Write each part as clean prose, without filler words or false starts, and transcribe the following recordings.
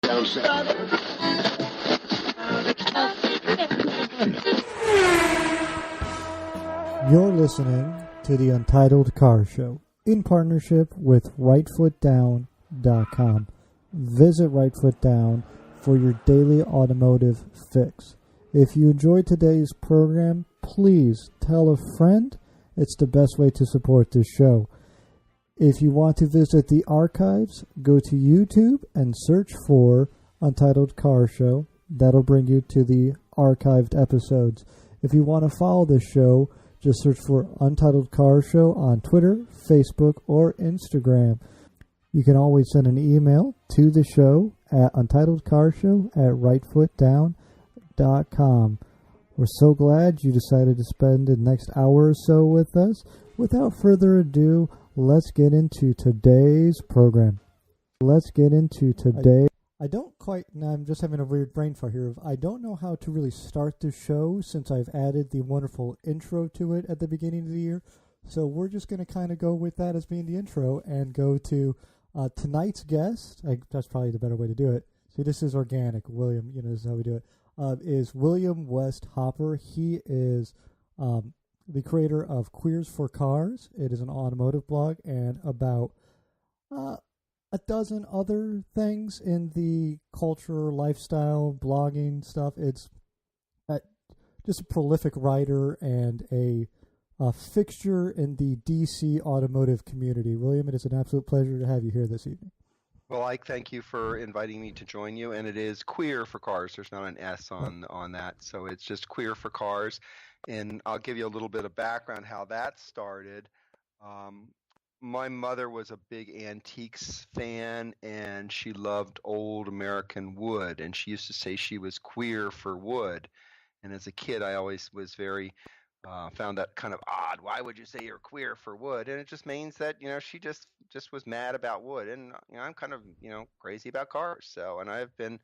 You're listening to the Untitled Car Show in partnership with RightFootDown.com. Visit RightFootDown for your daily automotive fix. If you enjoyed today's program, please tell a friend. It's the best way to support this show. If you want to visit the archives, go to YouTube and search for Untitled Car Show. That'll bring you to the archived episodes. If you want to follow the show, just search for Untitled Car Show on Twitter, Facebook, or Instagram. You can always send an email to the show at untitledcarshow@rightfootdown.com. We're so glad you decided to spend the next hour or so with us. Without further ado, let's get into today's program. I don't quite, now I'm just having a weird brain fart here. I don't know how to really start the show since I've added the wonderful intro to it at the beginning of the year. So we're just going to kind of go with that as being the intro and go to tonight's guest. That's probably the better way to do it. See, this is organic. William, this is how we do it. Is William West Hopper. He is the creator of Queers for Cars. It is an automotive blog and about a dozen other things in the culture, lifestyle, blogging stuff. It's just a prolific writer and a fixture in the DC automotive community. William, it is an absolute pleasure to have you here this evening. Well, Ike, thank you for inviting me to join you. And it is Queer for Cars. There's not an S on that. So it's just Queer for Cars. And I'll give you a little bit of background how that started. My mother was a big antiques fan, and she loved old American wood. And she used to say she was queer for wood. And as a kid, I always was very found that kind of odd. Why would you say you're queer for wood? And it just means that, she just was mad about wood. And, I'm kind of, crazy about cars. So, and I've been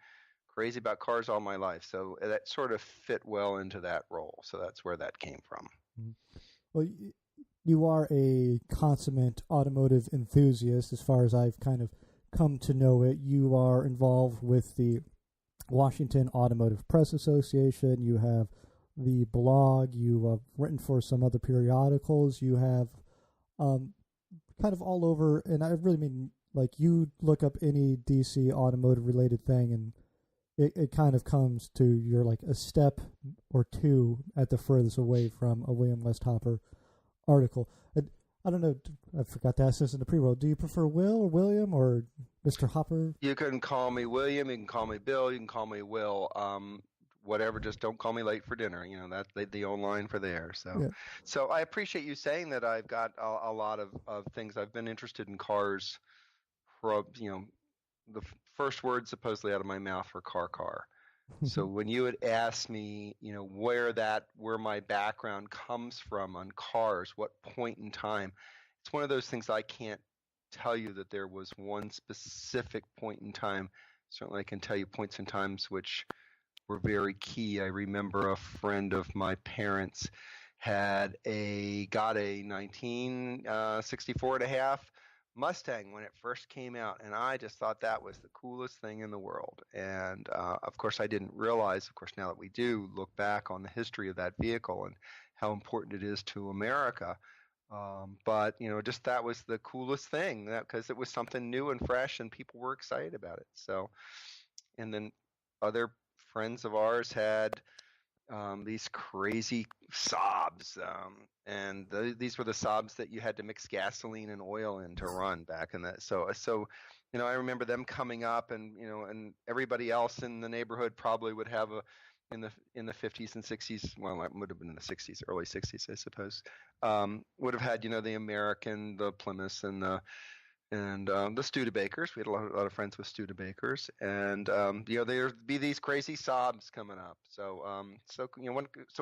crazy about cars all my life. So that sort of fit well into that role. So that's where that came from. Well, you are a consummate automotive enthusiast as far as I've kind of come to know it. You are involved with the Washington Automotive Press Association. You have the blog. You have written for some other periodicals. You have kind of all over, and I really mean, like, you look up any DC automotive related thing and it kind of comes to you're like a step or two at the furthest away from a William West Hopper article. I don't know, I forgot to ask this in the pre-roll. Do you prefer Will or William or Mr. Hopper? You can call me William, you can call me Bill, you can call me Will. Whatever, just don't call me late for dinner. That's the old line for there. So, yeah. So I appreciate you saying that. I've got a lot of things. I've been interested in cars for, the first word supposedly out of my mouth were car. So when you had asked me, where my background comes from on cars, what point in time, it's one of those things I can't tell you that there was one specific point in time. Certainly I can tell you points in times which were very key. I remember a friend of my parents got a 1964 and a half Mustang when it first came out, and I just thought that was the coolest thing in the world. And of course I didn't realize, now that we do look back on the history of that vehicle and how important it is to America, but just that was the coolest thing, because it was something new and fresh and people were excited about it. So, and then other friends of ours had these crazy Saabs, and these were the Saabs that you had to mix gasoline and oil in to run back in that. So I remember them coming up, and and everybody else in the neighborhood probably would have in the 50s and 60s. Well, it would have been in the 60s, early 60s, I suppose. Would have had the American, the Plymouths, and the Studebakers. We had a lot of friends with Studebakers, and there'd be these crazy Saabs coming up. So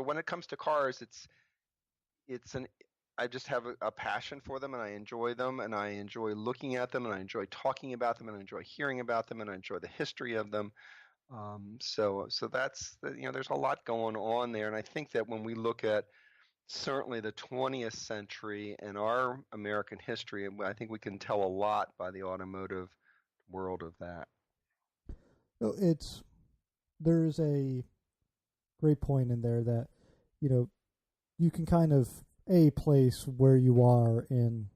when it comes to cars, I just have a passion for them, and I enjoy them, and I enjoy looking at them, and I enjoy talking about them, and I enjoy hearing about them, and I enjoy the history of them. So that's there's a lot going on there, and I think that when we look at certainly the 20th century and our American history, I think we can tell a lot by the automotive world of that. There's a great point in there that you know you can kind of a place where you are in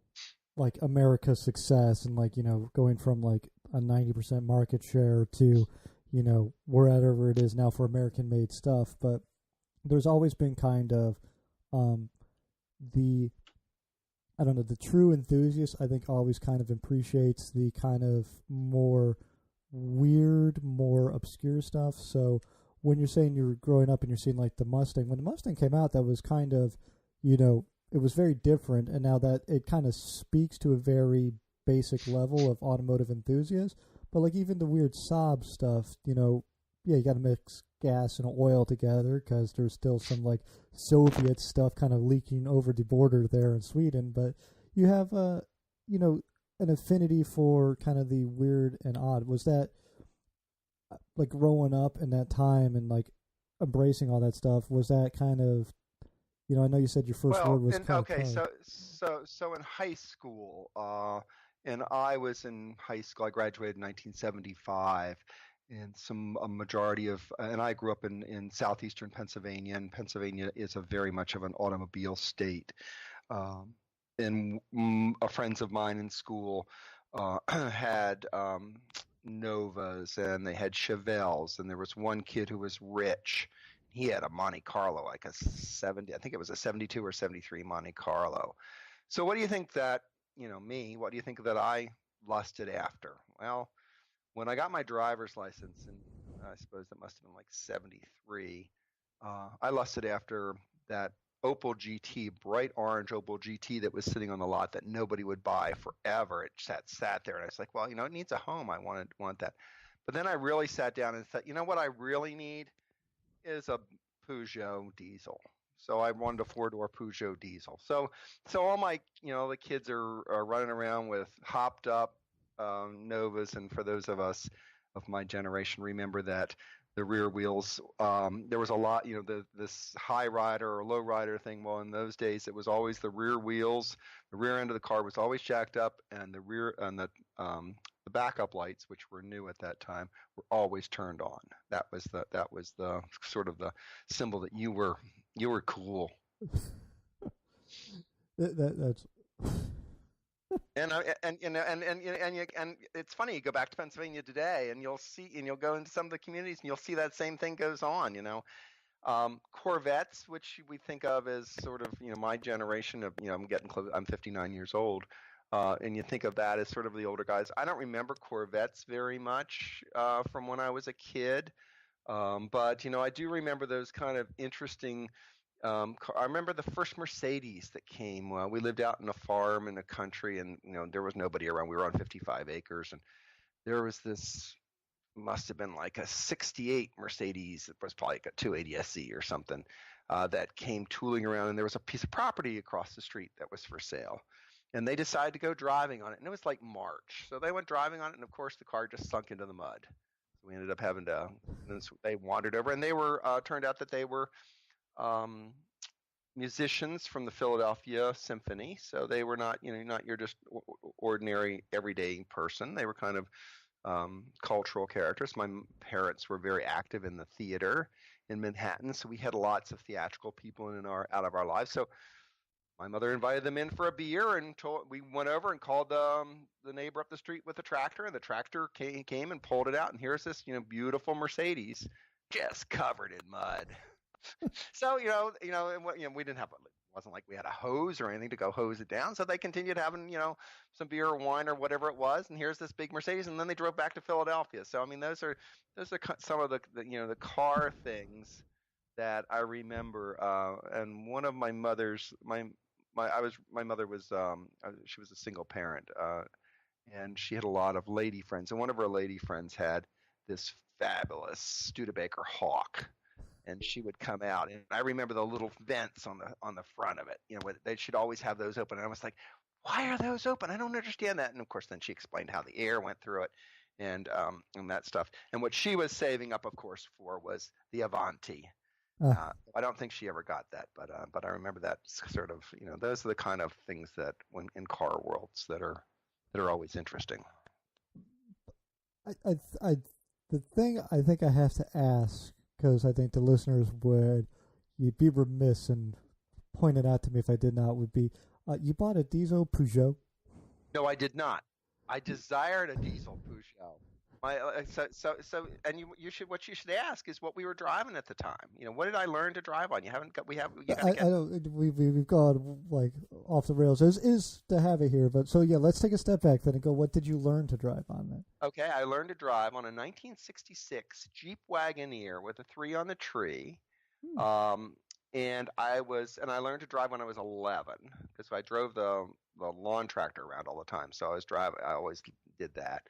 like America's success and like going from like a 90% market share to wherever it is now for American made stuff, but there's always been kind of um, the I don't know, the true enthusiast I think always kind of appreciates the kind of more weird, more obscure stuff. So when you're saying you're growing up and you're seeing like the Mustang, when the Mustang came out, that was kind of, it was very different. And now that it kind of speaks to a very basic level of automotive enthusiast. But like even the weird Saab stuff, yeah, you got to mix gas and oil together because there's still some like Soviet stuff kind of leaking over the border there in Sweden. But you have an affinity for kind of the weird and odd. Was that like growing up in that time and like embracing all that stuff? Was that kind of I know you said your first word was okay, car. so in high school, and I was in high school. I graduated in 1975, and a majority of, and I grew up in southeastern Pennsylvania, and Pennsylvania is a very much of an automobile state. Um, and friends of mine in school had Novas, and they had Chevelles, and there was one kid who was rich. He had a Monte Carlo, like a 70, I think it was a 72 or 73 Monte Carlo. So what do you think that, what do you think that I lusted after? Well, when I got my driver's license, and I suppose that must have been like 73, I lusted after that Opel GT, bright orange Opel GT that was sitting on the lot that nobody would buy forever. It sat there, and I was like, well, it needs a home. I want that. But then I really sat down and thought, what I really need is a Peugeot diesel. So I wanted a four-door Peugeot diesel. So all my, the kids are running around with hopped up Novas, and for those of us of my generation, remember that the rear wheels. There was a lot, this high rider or low rider thing. Well, in those days, it was always the rear wheels. The rear end of the car was always jacked up, and the backup lights, which were new at that time, were always turned on. That was the sort of the symbol that you were cool. That's And it's funny. You go back to Pennsylvania today, and you'll go into some of the communities, and you'll see that same thing goes on. Corvettes, which we think of as sort of my generation of I'm getting close. I'm 59 years old, and you think of that as sort of the older guys. I don't remember Corvettes very much from when I was a kid, but I do remember those kind of interesting. I remember the first Mercedes that came. We lived out in a farm in the country, and there was nobody around. We were on 55 acres, and there was this, must have been like a 68 Mercedes. It was probably like a 280 SE or something that came tooling around, and there was a piece of property across the street that was for sale. And they decided to go driving on it, and it was like March. So they went driving on it, and of course the car just sunk into the mud. So we ended up having to, they wandered over, and they were, turned out that they were musicians from the Philadelphia Symphony. So they were not, not your just ordinary everyday person. They were kind of cultural characters. My parents were very active in the theater in Manhattan, so we had lots of theatrical people out of our lives. So my mother invited them in for a beer, and we went over and called the neighbor up the street with the tractor, and the tractor came and pulled it out, and here's this beautiful Mercedes just covered in mud. So we didn't have, it wasn't like we had a hose or anything to go hose it down. So they continued having some beer or wine or whatever it was, and here's this big Mercedes, and then they drove back to Philadelphia. So I mean, those are some of the car things that I remember. And one of my mother's my mother was she was a single parent, and she had a lot of lady friends, and one of her lady friends had this fabulous Studebaker Hawk. And she would come out, and I remember the little vents on the front of it. They should always have those open. And I was like, "Why are those open? I don't understand that." And of course, then she explained how the air went through it, and that stuff. And what she was saving up, of course, for was the Avanti. I don't think she ever got that, but I remember that sort of. Those are the kind of things that when in car worlds that are always interesting. I The thing I think I have to ask, because I think the listeners would, you'd be remiss in pointing out to me if I did not, would be, you bought a diesel Peugeot? No, I did not. I desired a diesel Peugeot. And you should what you should ask is what we were driving at the time. What did I learn to drive on? You haven't got you got to I get. don't. We've gone like off the rails. Is to have it here, but so yeah, let's take a step back then and go. What did you learn to drive on then? Okay, I learned to drive on a 1966 Jeep Wagoneer with a 3 on the tree. And I learned to drive when I was 11 because I drove the lawn tractor around all the time. So I always did that.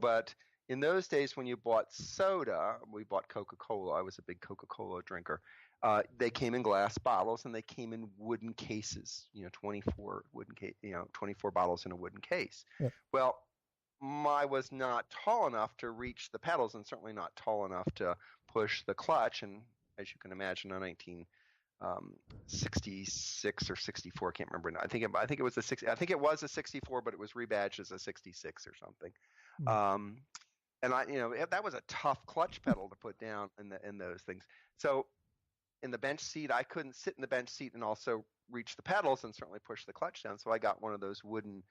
But in those days when you bought soda, we bought Coca-Cola. I was a big Coca-Cola drinker. They came in glass bottles and they came in wooden cases. 24 24 bottles in a wooden case. Yeah. Well, I was not tall enough to reach the pedals and certainly not tall enough to push the clutch. And as you can imagine, in 1966 or 64, I can't remember. I think it was a 64, but it was rebadged as a 66 or something. And that was a tough clutch pedal to put down in those things. So in the bench seat, I couldn't sit in the bench seat and also reach the pedals and certainly push the clutch down. So I got one of those wooden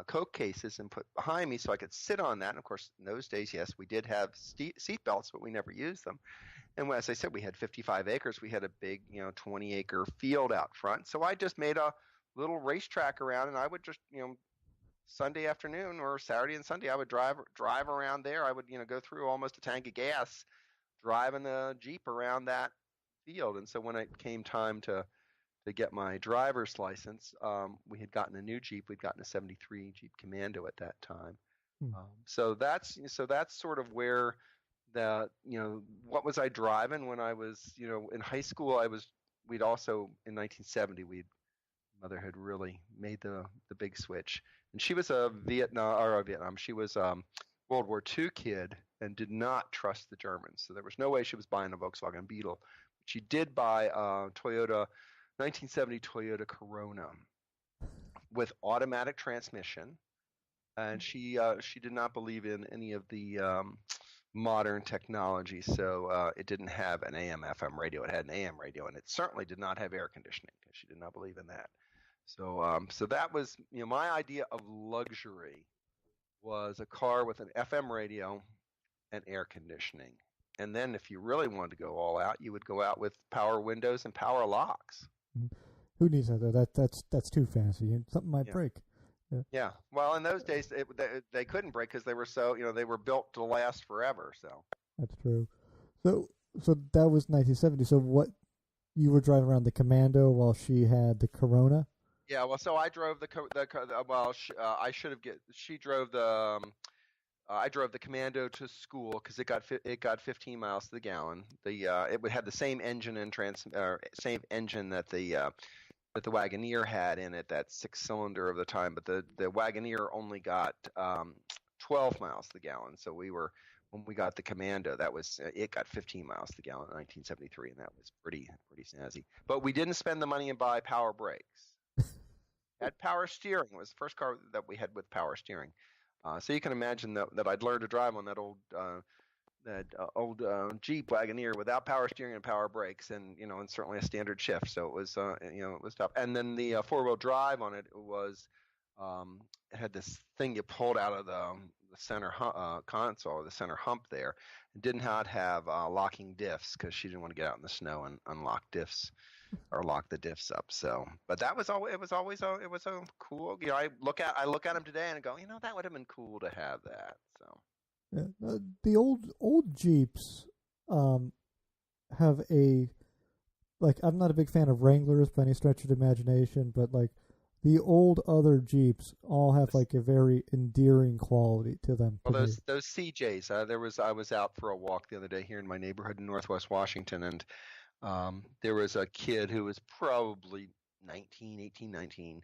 Coke cases and put behind me so I could sit on that. And of course, in those days, yes, we did have seat belts, but we never used them. And as I said, we had 55 acres. We had a big, 20-acre field out front. So I just made a little racetrack around, and I would just, Sunday afternoon or Saturday and Sunday, I would drive around there. I would, go through almost a tank of gas driving the Jeep around that field. And so when it came time to get my driver's license, we had gotten a new Jeep. We'd gotten a 73 Jeep Commando at that time. So that's sort of where what was I driving when I was, in high school. We'd also in 1970, mother had really made the big switch, and she was she was World War II kid and did not trust the Germans. So there was no way she was buying a Volkswagen Beetle. She did buy a 1970 Toyota Corona with automatic transmission, and she did not believe in any of the modern technology. So it didn't have an AM/FM radio. It had an AM radio, and it certainly did not have air conditioning because she did not believe in that. So that was my idea of luxury was a car with an FM radio and air conditioning. And then if you really wanted to go all out, you would go out with power windows and power locks. Who needs that though? That's too fancy. Something might break. Yeah. Well, in those days, they couldn't break because they were they were built to last forever. So that's true. So that was 1970. So what, you were driving around the Commando while she had the Corona? Yeah. Well, so I drove she drove the. I drove the Commando to school because it got 15 miles to the gallon. It would have the same engine and same engine that the Wagoneer had in it, that 6-cylinder of the time. But the Wagoneer only got 12 miles to the gallon. So when we got the Commando, it got 15 miles to the gallon in 1973, and that was pretty snazzy. But we didn't spend the money and buy power brakes. Had power steering. It was the first car that we had with power steering. So you can imagine that I'd learned to drive on that old Jeep Wagoneer without power steering and power brakes, and and certainly a standard shift. So it was it was tough. And then the 4-wheel drive on it was it had this thing you pulled out of the center console, or the center hump there. It did not have locking diffs because she didn't want to get out in the snow and unlock diffs. Or lock the diffs up. So, but it was a cool. I look at them today and I go, that would have been cool to have that. So, yeah, the old Jeeps have I'm not a big fan of Wranglers by any stretch of the imagination, but the old other Jeeps all have a very endearing quality to them. Well, those CJs. I was out for a walk the other day here in my neighborhood in Northwest Washington, and there was a kid who was probably 18, 19,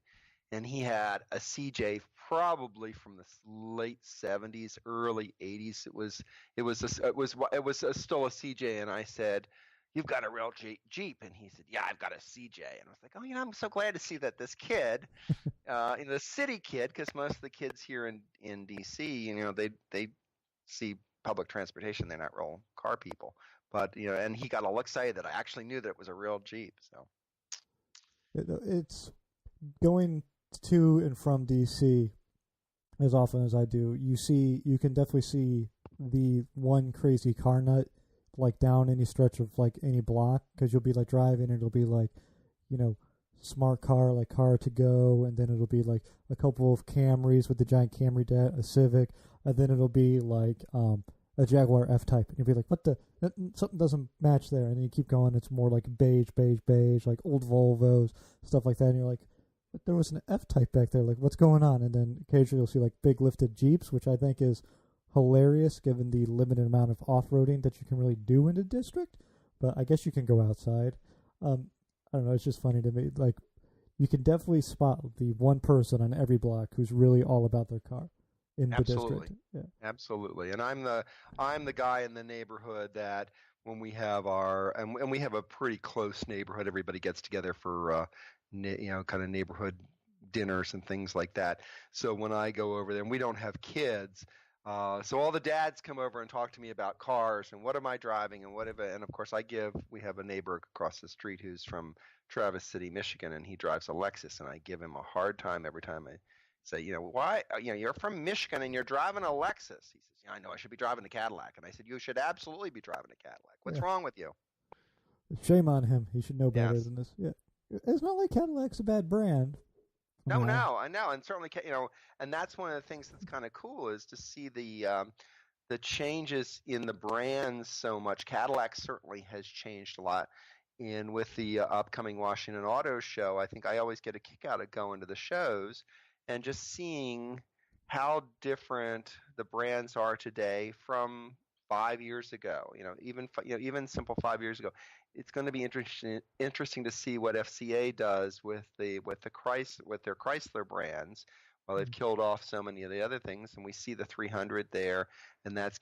and he had a CJ probably from the late 70s, early 80s. It was still a CJ, and I said, you've got a real Jeep. And he said, yeah, I've got a CJ. And I was like, oh, I'm so glad to see that this kid, the city kid, because most of the kids here in DC, they see public transportation. They're not real car people. But, and he got all excited that I actually knew that it was a real Jeep. So It's going to and from DC as often as I do. You can definitely see the one crazy car nut like down any stretch of like any block, because you'll be like driving and it'll be like, smart car, like car to go, and then it'll be like a couple of Camrys with the giant Camry deck, a Civic, and then it'll be like a Jaguar F-Type, and you'll be like, something doesn't match there, and then you keep going, it's more like beige, like old Volvos, stuff like that, and you're like, but there was an F-Type back there, like what's going on? And then occasionally you'll see like big lifted Jeeps, which I think is hilarious given the limited amount of off-roading that you can really do in the district, but I guess you can go outside. I don't know, it's just funny to me. Like, you can definitely spot the one person on every block who's really all about their car in the district. Yeah. Absolutely. And I'm the guy in the neighborhood that when we have and we have a pretty close neighborhood, everybody gets together for kind of neighborhood dinners and things like that. So when I go over there, and we don't have kids, so all the dads come over and talk to me about cars and what am I driving and whatever. And of course, we have a neighbor across the street who's from Traverse City, Michigan, and he drives a Lexus, and I give him a hard time every time I say, why, you're from Michigan and you're driving a Lexus. He says, I know I should be driving a Cadillac. And I said, you should absolutely be driving a Cadillac. What's wrong with you? Shame on him. He should know better than this. Yeah. It's not like Cadillac's a bad brand. No, I know, and certainly, and that's one of the things that's kind of cool is to see the changes in the brands so much. Cadillac certainly has changed a lot, and with the upcoming Washington Auto Show, I think I always get a kick out of going to the shows and just seeing how different the brands are today from 5 years ago. Even simple 5 years ago. It's going to be interesting to see what FCA does with their Chrysler brands. Well, they've killed off so many of the other things, and we see the 300 there, and that's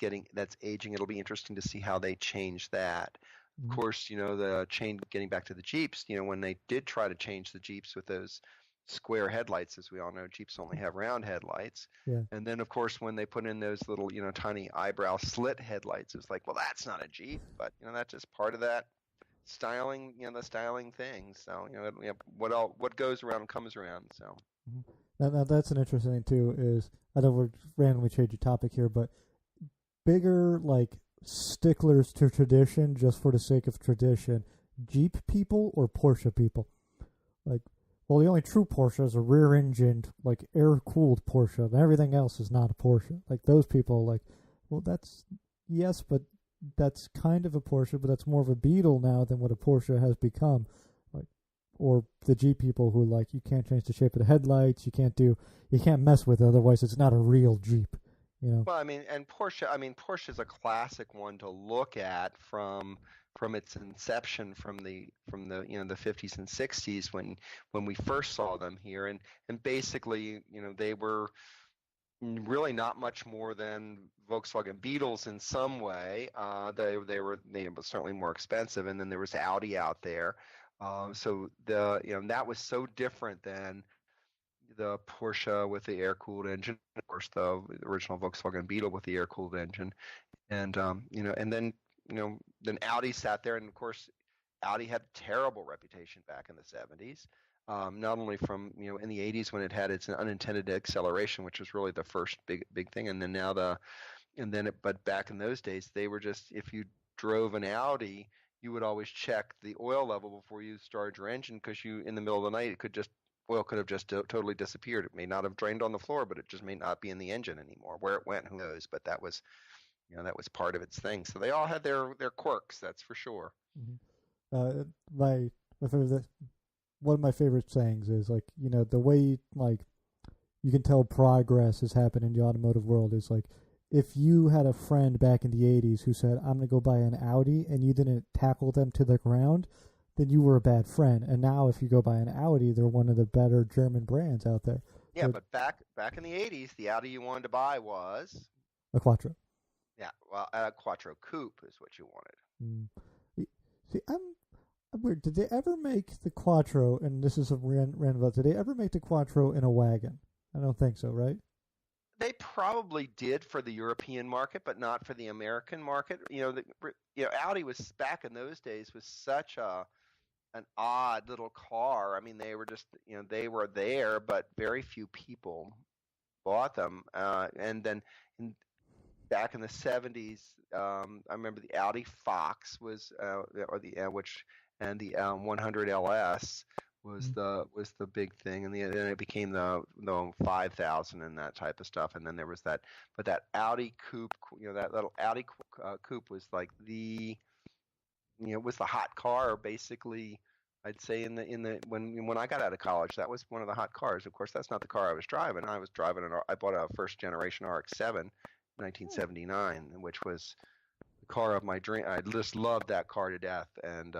aging. It'll be interesting to see how they change that. Of course, getting back to the Jeeps, when they did try to change the Jeeps with those square headlights, as we all know, Jeeps only have round headlights. Yeah. And then, of course, when they put in those little, tiny eyebrow slit headlights, it was like, well, that's not a Jeep, but that's just part of that styling, the styling thing. So, what goes around comes around. So. Now that's an interesting thing too. Is I know we're randomly changing topic here, but bigger like sticklers to tradition just for the sake of tradition, Jeep people or Porsche people? Like, well, the only true Porsche is a rear-engined, like air-cooled Porsche, and everything else is not a Porsche. Like those people, like, well, that's yes, but that's kind of a Porsche, but that's more of a Beetle now than what a Porsche has become. Like, or the Jeep people who like you can't change the shape of the headlights, you can't mess with it, otherwise it's not a real Jeep. Well, and Porsche is a classic one to look at from its inception from the the 50s and 60s when we first saw them here, and basically they were really not much more than Volkswagen Beetles in some way. They were certainly more expensive, and then there was Audi out there. So that was so different than the Porsche with the air-cooled engine, of course, the original Volkswagen Beetle with the air-cooled engine, and and then Audi sat there, and of course, Audi had a terrible reputation back in the 70s. Not only from in the 80s when it had its unintended acceleration, which was really the first big thing, and then but back in those days, they were just, if you drove an Audi, you would always check the oil level before you started your engine, because in the middle of the night oil could have just totally disappeared. It may not have drained on the floor, but it just may not be in the engine anymore. Where it went, who knows? But that was part of its thing. So they all had their quirks, that's for sure. Mm-hmm. My favorite, one of my favorite sayings is like, the way like you can tell progress has happened in the automotive world is like, if you had a friend back in the 80s who said, I'm going to go buy an Audi, and you didn't tackle them to the ground, then you were a bad friend. And now if you go buy an Audi, they're one of the better German brands out there. Yeah, but back in the 80s, the Audi you wanted to buy was? A Quattro. Yeah, well, a Quattro Coupe is what you wanted. See, I'm weird. Did they ever make the Quattro? And this is a random. Did they ever make the Quattro in a wagon? I don't think so, right? They probably did for the European market, but not for the American market. Audi was back in those days was such an odd little car. I mean, they were just they were there, but very few people bought them. And then back in the 70s, I remember the Audi Fox was or the which and the 100 LS was the big thing, and then it became the 5000 and that type of stuff, and then there was that Audi coupe, that little Audi coupe was like was the hot car basically. I'd say when I got out of college, that was one of the hot cars. Of course, that's not the car I was driving. I bought a first generation RX-7, 1979, which was the car of my dream. I just loved that car to death, and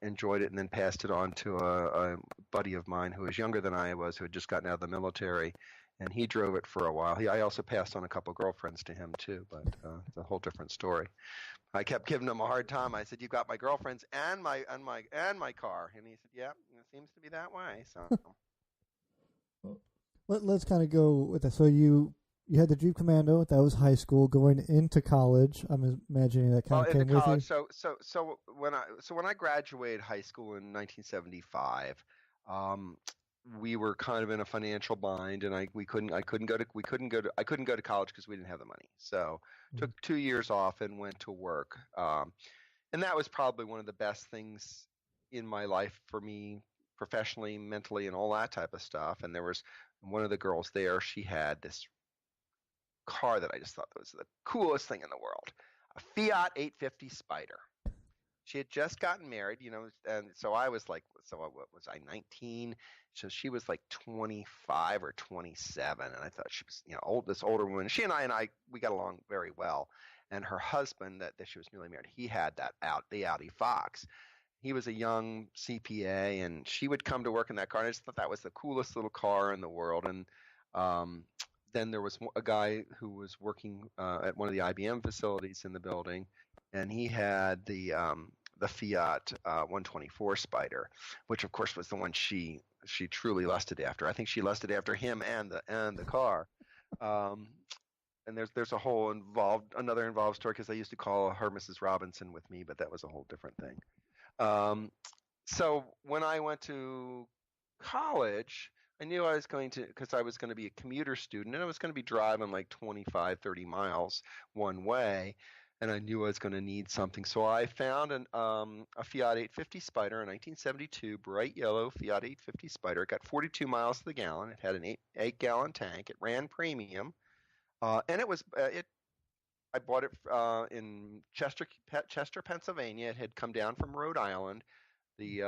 enjoyed it, and then passed it on to a buddy of mine who was younger than I was, who had just gotten out of the military, and he drove it for a while. I also passed on a couple girlfriends to him too, but it's a whole different story. I kept giving him a hard time. I said, "You got my girlfriends and my car," and he said, "Yeah, it seems to be that way." So Let's kind of go with that. So you had the Jeep Commando. That was high school. Going into college, I'm imagining that kind of came with you. So when I graduated high school in 1975, we were kind of in a financial bind, and I couldn't go to college because we didn't have the money. So took 2 years off and went to work, and that was probably one of the best things in my life for me, professionally, mentally, and all that type of stuff. And there was one of the girls there. She had this car that I just thought was the coolest thing in the world, a Fiat 850 Spider. She had just gotten married, and so I was like, what was I, 19? So she was like 25 or 27, and I thought she was, this older woman. She and I, we got along very well. And her husband, that she was newly married, he had the Audi Fox. He was a young CPA, and she would come to work in that car. And I just thought that was the coolest little car in the world. And then there was a guy who was working at one of the IBM facilities in the building, and he had the Fiat 124 Spider, which of course was the one she truly lusted after. I think she lusted after him and the car. And there's a whole another involved story, because I used to call her Mrs. Robinson with me, but that was a whole different thing. So when I went to college, I knew I was because I was going to be a commuter student, and I was going to be driving like 25, 30 miles one way, and I knew I was going to need something. So I found a Fiat 850 Spider, a 1972 bright yellow Fiat 850 Spider. It got 42 miles to the gallon. It had an 8-gallon tank. It ran premium, and it was I bought it in Chester, Pennsylvania. It had come down from Rhode Island. The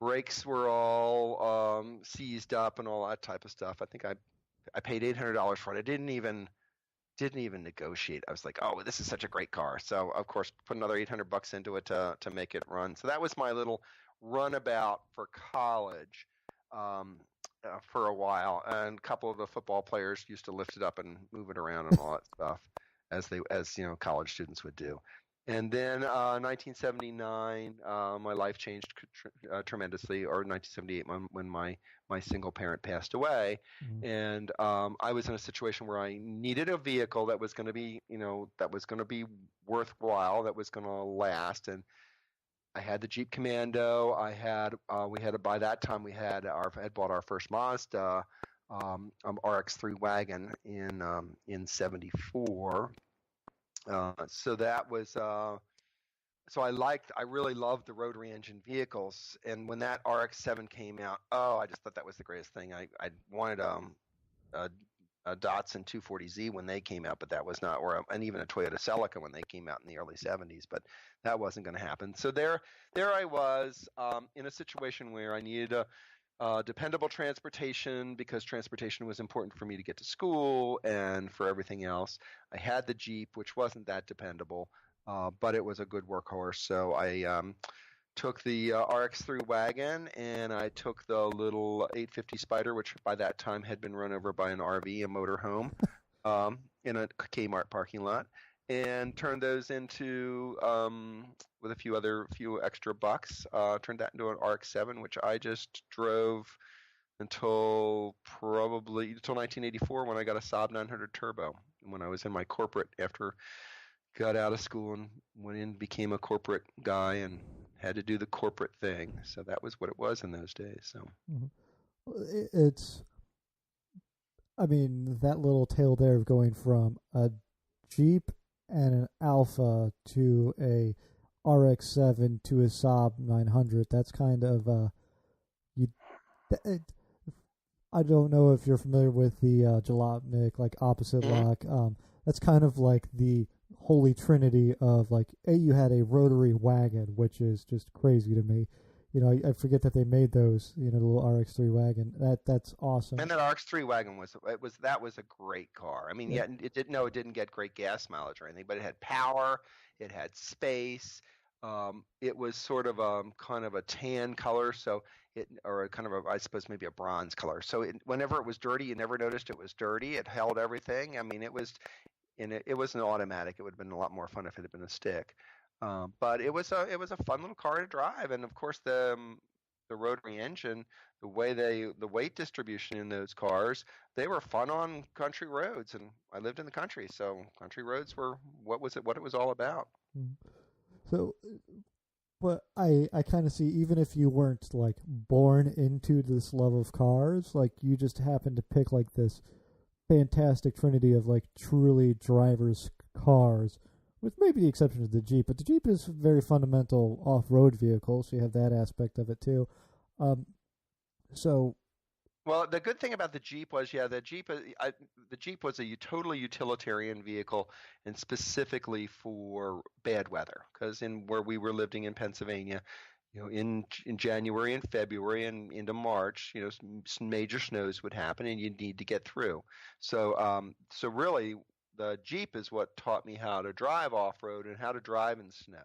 brakes were all seized up and all that type of stuff. I think I paid $800 for it. I didn't even negotiate. I was like, "Oh, this is such a great car." So of course, put another $800 into it to make it run. So that was my little runabout for college for a while. And a couple of the football players used to lift it up and move it around and all that stuff, as college students would do. And then 1979, my life changed tremendously, or 1978 when my single parent passed away. Mm-hmm. And I was in a situation where I needed a vehicle that was going to be, worthwhile, that was going to last. And I had the Jeep Commando. By that time we had bought our first Mazda RX-3 wagon in '74. So that was so I really loved the rotary engine vehicles, and when that RX-7 came out, I just thought that was the greatest thing. I wanted a Datsun 240Z when they came out, but that was not, and even a Toyota Celica when they came out in the early 70s, but that wasn't going to happen. So there I was in a situation where I needed dependable transportation, because transportation was important for me to get to school and for everything else. I had the Jeep, which wasn't that dependable, but it was a good workhorse. So I took the RX-3 wagon, and I took the little 850 Spider, which by that time had been run over by an RV, a motorhome, in a Kmart parking lot. and turned those into with a few extra bucks, turned that into an RX-7, which I just drove until 1984 when I got a Saab 900 Turbo. When I was in my corporate after got out of school and went in, became a corporate guy and had to do the corporate thing. So that was what it was in those days. So It's, I mean, that little tale there of going from a Jeep and an Alpha to a RX-7 to a Saab 900. That's kind of you. It, I don't know if you're familiar with the Jalopnik, like opposite lock. That's kind of like the holy trinity of like, you had a rotary wagon, which is just crazy to me. You know, I forget that they made those. You know, the little RX-3 wagon. That's awesome. And that RX-3 wagon was a great car. I mean, Yeah. it didn't get great gas mileage or anything, but it had power, it had space. It was sort of kind of a tan color, so or a kind of I suppose maybe a bronze color. So whenever it was dirty, you never noticed it was dirty. It held everything. I mean, it was an automatic. It would have been a lot more fun if it had been a stick. But it was a fun little car to drive, and of course the rotary engine, the weight distribution in those cars, they were fun on country roads, and I lived in the country, so country roads were what it was all about. So, but I kind of see, even if you weren't like born into this love of cars, like you just happened to pick like this fantastic trinity of like truly driver's cars, with maybe the exception of the Jeep. But the Jeep is a very fundamental off-road vehicle, so you have that aspect of it too. So, Well, the good thing about the Jeep was, the Jeep was a totally utilitarian vehicle, and specifically for bad weather. Because in where we were living in Pennsylvania, in January and February and into March, some major snows would happen, and you'd need to get through. So really, the Jeep is what taught me how to drive off road and how to drive in snow.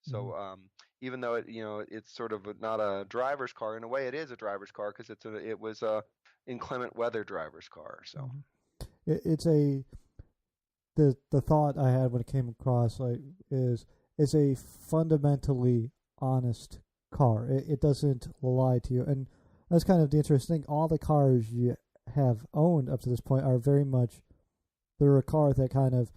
So even though it's sort of not a driver's car, in a way it is a driver's car because it was a inclement weather driver's car. So it's a the thought I had when it came across like is it's a fundamentally honest car. It doesn't lie to you, and that's kind of the interesting thing. All the cars you have owned up to this point are very much, they're a car that kind of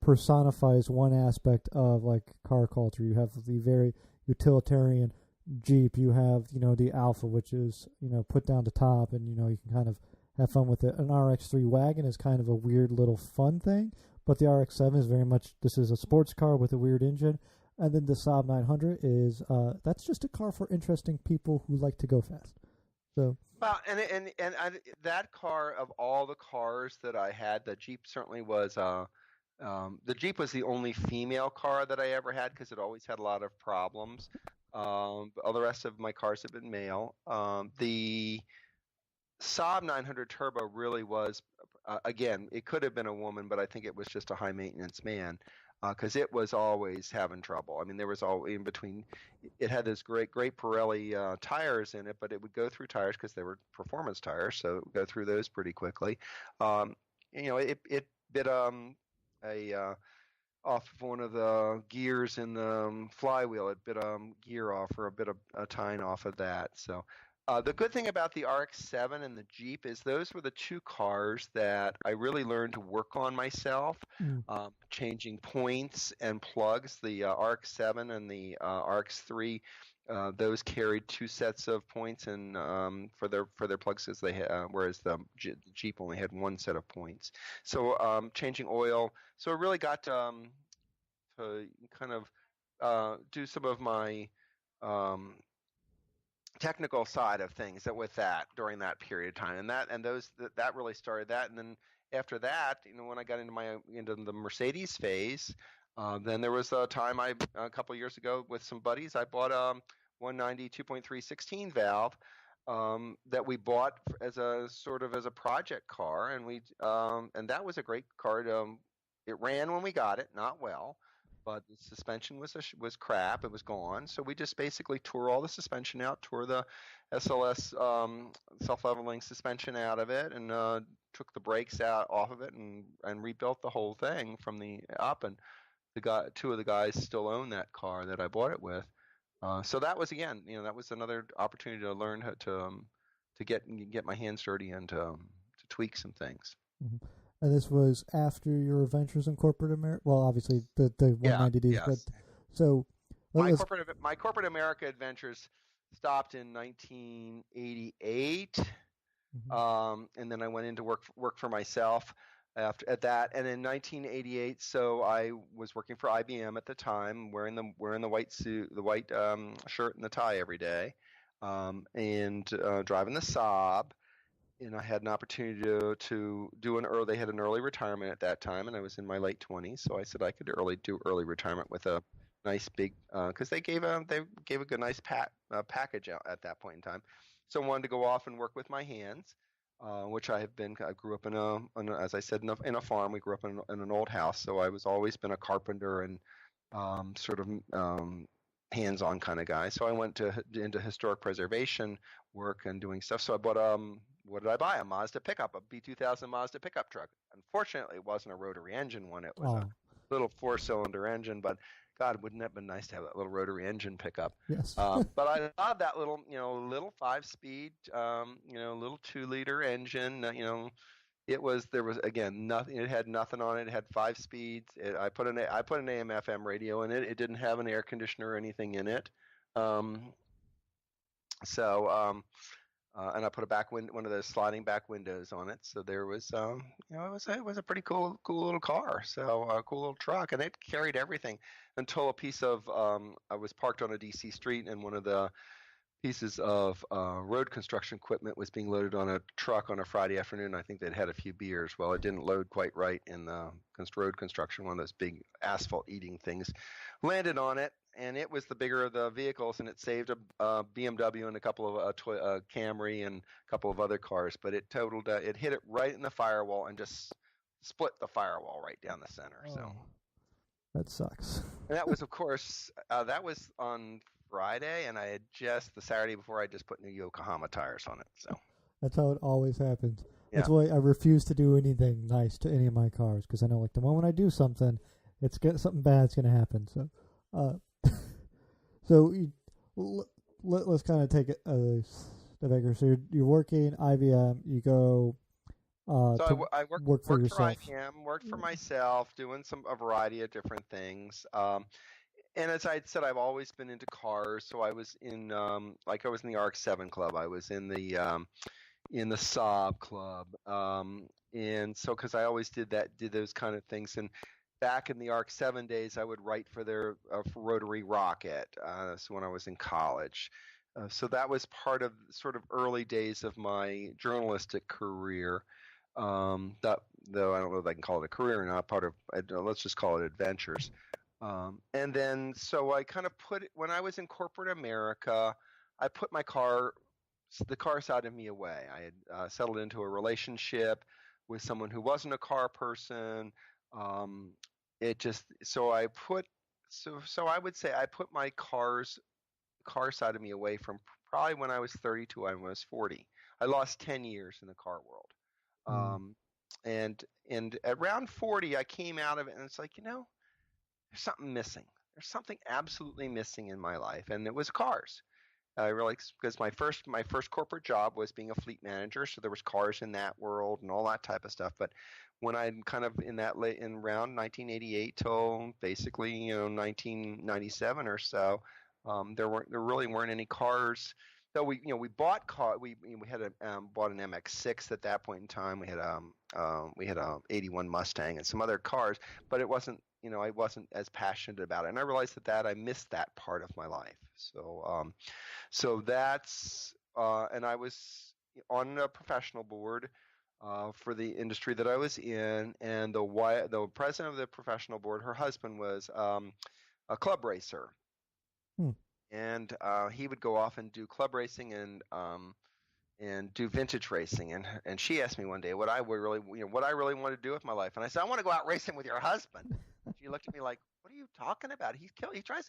personifies one aspect of like car culture. You have the very utilitarian Jeep. You have the Alpha, which is put down to top, and you can kind of have fun with it. An RX-3 wagon is kind of a weird little fun thing, but the RX-7 is very much, this is a sports car with a weird engine. And then the Saab 900 is that's just a car for interesting people who like to go fast. So well, that car, of all the cars that I had, the Jeep certainly was. The Jeep was the only female car that I ever had because it always had a lot of problems. All the rest of my cars have been male. The Saab 900 Turbo really was, again, it could have been a woman, but I think it was just a high maintenance man because it was always having trouble. I mean, there was all in between. It had those great Pirelli tires in it, but it would go through tires because they were performance tires, so it would go through those pretty quickly. It bit a off of one of the gears in the flywheel. It bit a gear off, or a bit of a tine off of that. So the good thing about the RX-7 and the Jeep is those were the two cars that I really learned to work on myself, changing points and plugs. The RX-7 and the RX-3, those carried two sets of points and for their plugs, as whereas the Jeep only had one set of points. So changing oil. So I really got to kind of do some of my technical side of things with that during that period of time, and that really started that. And then after that, when I got into the Mercedes phase, then there was a time a couple years ago with some buddies, I bought a 190 2.3 16 valve that we bought as a project car, and that was a great car. It ran when we got it, not well, but the suspension was crap. It was gone. So we just basically tore all the suspension out, tore the SLS self-leveling suspension out of it, and took the brakes out off of it and rebuilt the whole thing from the up. And two of the guys still own that car that I bought it with. So that was again, that was another opportunity to learn how to get my hands dirty and to tweak some things. Mm-hmm. And this was after your adventures in corporate America. Well, obviously the 190 days, yes. but so my corporate America adventures stopped in 1988, and then I went into work for myself at that. And in 1988, so I was working for IBM at the time, wearing the white suit, the white shirt and the tie every day, and driving the Saab. And I had an opportunity to do they had an early retirement at that time, and I was in my late 20s, so I said I could do early retirement with a nice big, because they gave a good nice package out at that point in time. So I wanted to go off and work with my hands, which I have been. I grew up as I said, in a farm. We grew up in an old house, so I was always been a carpenter and sort of hands-on kind of guy. So I went into historic preservation work and doing stuff. So I bought what did I buy? A Mazda pickup, a B2000 Mazda pickup truck. Unfortunately, it wasn't a rotary engine one. It was a little 4-cylinder engine, but God, wouldn't it have been nice to have that little rotary engine pickup? Yes. But I love that little 5-speed, little 2-liter engine. There was again nothing. It had nothing on it. It had 5 speeds. I put an AM/FM radio in it. It didn't have an air conditioner or anything in it. And I put one of those sliding back windows on it. So there was, it was a pretty cool little car. So a cool little truck, and it carried everything until a piece of, I was parked on a DC street, and one of the pieces of road construction equipment was being loaded on a truck on a Friday afternoon. I think they'd had a few beers. Well, it didn't load quite right in the road construction. One of those big asphalt eating things landed on it, and it was the bigger of the vehicles, and it saved a BMW and a couple of Camry and a couple of other cars. But it it hit it right in the firewall and just split the firewall right down the center. Oh, so that sucks. And that was, of course, that was on Friday, and I had the Saturday before, I just put new Yokohama tires on it. So that's how it always happens. Yeah. That's why I refuse to do anything nice to any of my cars, because I know, like, the moment I do something, something bad's going to happen. So, let's kind of take it a step back. So you're working IBM. You go. I worked for yourself. IBM, worked for myself, doing a variety of different things. And as I said, I've always been into cars. So I was in, I was in the RX-7 club. I was in the Saab club. And so, because I always did those kind of things. And back in the RX-7 days, I would write for their for Rotary Rocket. So when I was in college. So that was part of sort of early days of my journalistic career. Though I don't know if I can call it a career or not, let's just call it adventures. And then, so I kind of when I was in corporate America, I put the car side of me away. I had settled into a relationship with someone who wasn't a car person. I would say I put my car side of me away from probably when I was 30 to when I was 40. I lost 10 years in the car world. And at around 40, I came out of it, and it's like, there's something missing. There's something absolutely missing in my life, and it was cars. I realized, because my first corporate job was being a fleet manager, so there was cars in that world and all that type of stuff. But when I'm kind of in around 1988 till basically 1997 or so, there really weren't any cars. So we bought we had bought an MX-6 at that point in time. We had a 81 Mustang and some other cars, but it wasn't, I wasn't as passionate about it, and I realized that I missed that part of my life. So that's and I was on a professional board for the industry that I was in, and the president of the professional board, her husband was a club racer. And he would go off and do club racing and do vintage racing. And she asked me one day what I really want to do with my life. And I said, I want to go out racing with your husband. She looked at me like, what are you talking about? He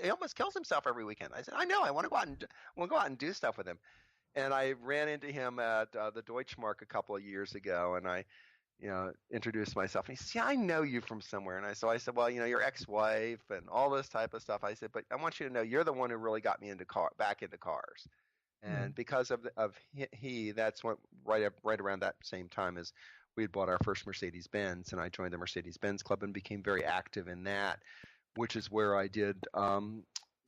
almost kills himself every weekend. I said, I know. I want to go out and do stuff with him. And I ran into him at the Deutschmark a couple of years ago, and I introduce myself. And he says, "Yeah, I know you from somewhere." And I said, "Well, your ex-wife and all this type of stuff." I said, "But I want you to know you're the one who really got me back into cars." Right. And because of he, that's what right around that same time as we had bought our first Mercedes Benz, and I joined the Mercedes Benz Club and became very active in that, which is where I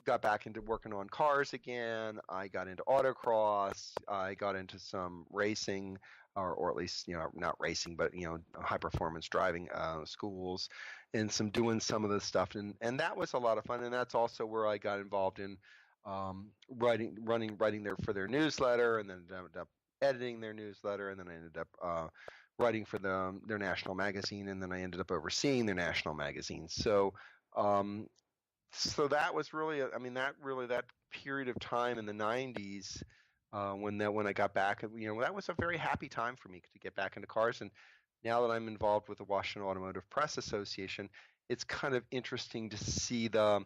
got back into working on cars again. I got into autocross. I got into some racing, or at least not racing, but high performance driving schools, and doing some of the stuff, and that was a lot of fun. And that's also where I got involved in writing their newsletter, and then ended up editing their newsletter, and then I ended up writing for their national magazine, and then I ended up overseeing their national magazine. Um, so that was really, that period of time in the '90s, when I got back, that was a very happy time for me to get back into cars. And now that I'm involved with the Washington Automotive Press Association, it's kind of interesting to see the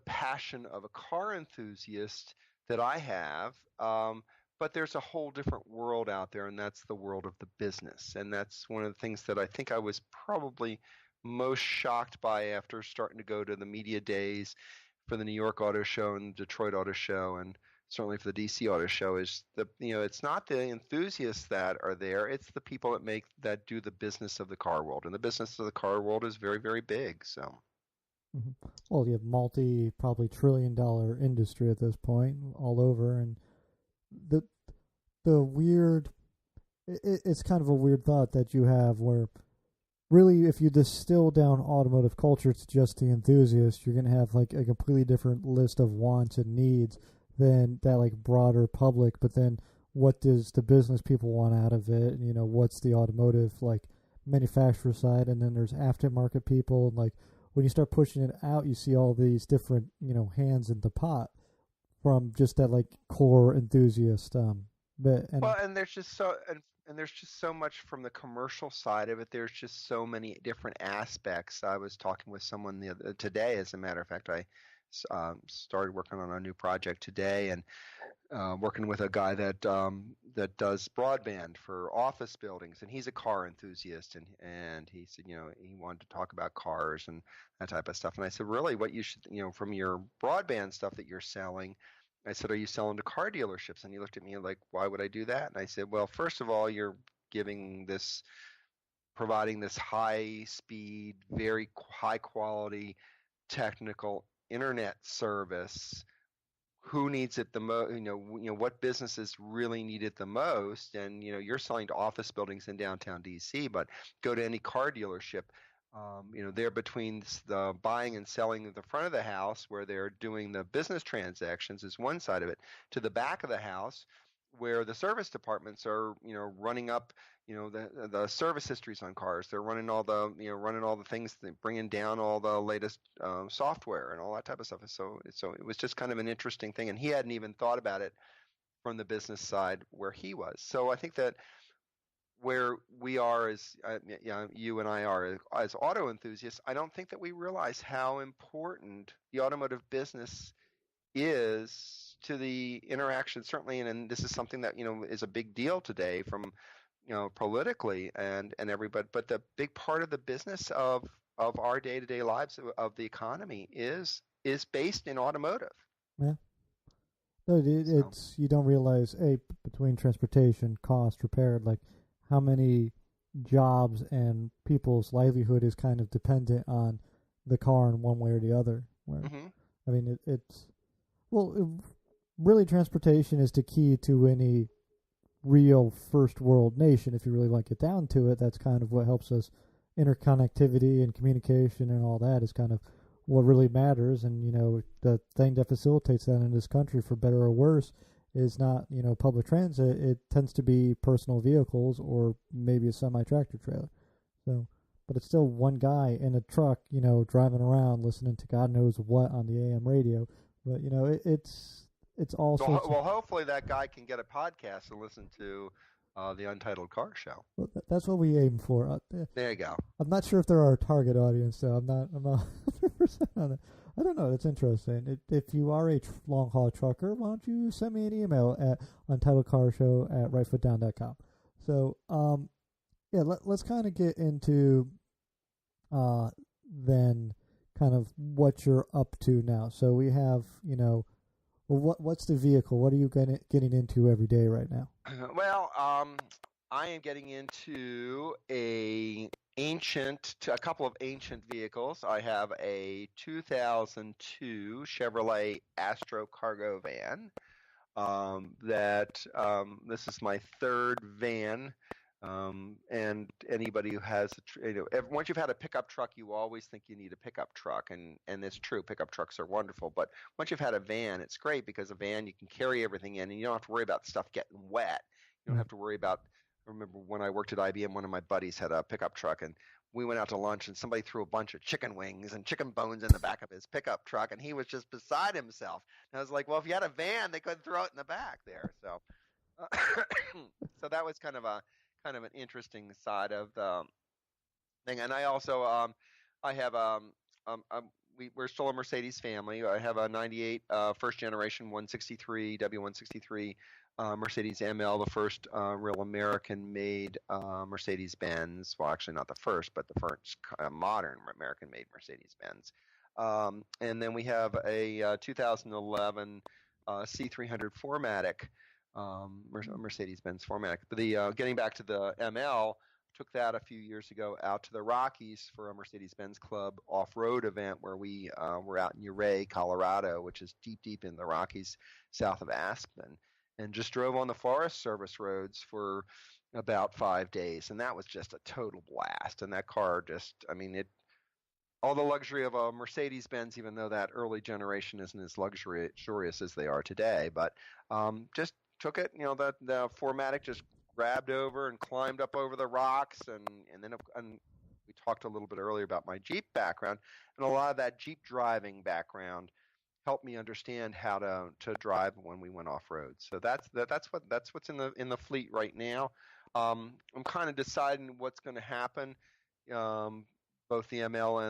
passion of a car enthusiast that I have. But there's a whole different world out there, and that's the world of the business. And that's one of the things that I think I was probably most shocked by after starting to go to the media days for the New York Auto Show and Detroit Auto Show, and certainly for the DC Auto Show, is it's not the enthusiasts that are there, it's the people that do the business of the car world. And the business of the car world is very, very big. So Mm-hmm. Well, you have probably $1 trillion industry at this point all over, and the the weird, it's kind of a weird thought that you have where really if you distill down automotive culture to just the enthusiast, you're going to have like a completely different list of wants and needs than that like broader public. But then what does the business people want out of it? And, what's the automotive like manufacturer side? And then there's aftermarket people. And like when you start pushing it out, you see all these different, hands in the pot from just that like core enthusiast bit. And well, and there's just so much from the commercial side of it. There's just so many different aspects. I was talking with someone today, as a matter of fact. I started working on a new project today, and working with a guy that does broadband for office buildings, and he's a car enthusiast, and he said, he wanted to talk about cars and that type of stuff. And I said, really, what you should, from your broadband stuff that you're selling, I said, are you selling to car dealerships? And he looked at me like, why would I do that? And I said, well, first of all, you're providing this high speed, very high quality technical internet service. Who needs it the most? What businesses really need it the most? And you're selling to office buildings in downtown DC, but go to any car dealership. They're between the buying and selling at the front of the house, where they're doing the business transactions, is one side of it, to the back of the house, where the service departments are, running up, the service histories on cars. They're running all the things, bringing down all the latest software and all that type of stuff. So it was just kind of an interesting thing, and he hadn't even thought about it from the business side where he was. So I think that where we are as you and I are as auto enthusiasts, I don't think that we realize how important the automotive business is to the interaction, certainly, and this is something that is a big deal today from politically and everybody. But the big part of the business of our day-to-day lives, of the economy, is based in automotive. Yeah. No, it's you don't realize between transportation, cost, repair, like how many jobs and people's livelihood is kind of dependent on the car in one way or the other. Where, I mean, really transportation is the key to any real first world nation. If you really want to get down to it, that's kind of what helps us. Interconnectivity and communication and all that is kind of what really matters. And, the thing that facilitates that in this country, for better or worse, is not, public transit. It tends to be personal vehicles or maybe a semi-tractor trailer. So, but it's still one guy in a truck, driving around listening to God knows what on the AM radio. But, it's also... Well, hopefully that guy can get a podcast and listen to the Untitled Car Show. Well, that's what we aim for. There you go. I'm not sure if they're our target audience, so I'm not 100% on it. I don't know. It's interesting. If you are a long-haul trucker, why don't you send me an email at untitledcarshow@rightfootdown.com. So, yeah, let's kind of get into then kind of what you're up to now. So we have, well, what's the vehicle? What are you getting into every day right now? Well, I am getting into a couple of ancient vehicles. I have a 2002 Chevrolet Astro cargo van. This is my third van. And anybody who has, once you've had a pickup truck, you always think you need a pickup truck, and it's true. Pickup trucks are wonderful, but once you've had a van, it's great because a van you can carry everything in, and you don't have to worry about stuff getting wet. You don't Mm. have to worry about. I remember when I worked at IBM, one of my buddies had a pickup truck, and we went out to lunch, and somebody threw a bunch of chicken wings and chicken bones in the back of his pickup truck, and he was just beside himself. And I was like, well, if you had a van, they couldn't throw it in the back there. So, so that was kind of an interesting side of the thing. And I also I have we're still a Mercedes family. I have a 98 first generation 163 W163 Mercedes ML, the first real American made Mercedes Benz. Well, actually not the first, but the first modern American made Mercedes Benz. And then we have a 2011 C300 4MATIC, Mercedes-Benz 4MATIC. But getting back to the ML, took that a few years ago out to the Rockies for a Mercedes-Benz Club off-road event where we were out in Ouray, Colorado, which is deep, deep in the Rockies south of Aspen, and just drove on the Forest Service roads for about 5 days. And that was just a total blast. And that car just, I mean, all the luxury of a Mercedes-Benz, even though that early generation isn't as luxurious as they are today, but just took it, the 4MATIC just grabbed over and climbed up over the rocks, and then we talked a little bit earlier about my Jeep background, and a lot of that Jeep driving background helped me understand how to drive when we went off road. So that's what's in the fleet right now. I'm kind of deciding what's going to happen. Both the ML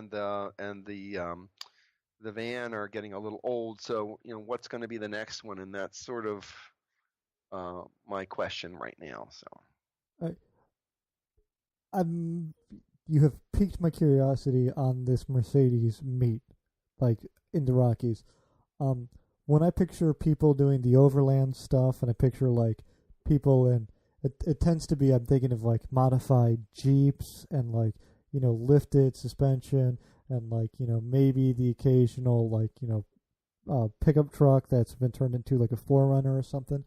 and the van are getting a little old, so what's going to be the next one, and that's sort of my question right now. So I'm you have piqued my curiosity on this Mercedes meet, like in the Rockies. When I picture people doing the overland stuff, and I picture like people in it tends to be, I'm thinking of like modified Jeeps and like lifted suspension and like maybe the occasional like pickup truck that's been turned into like a 4Runner or something.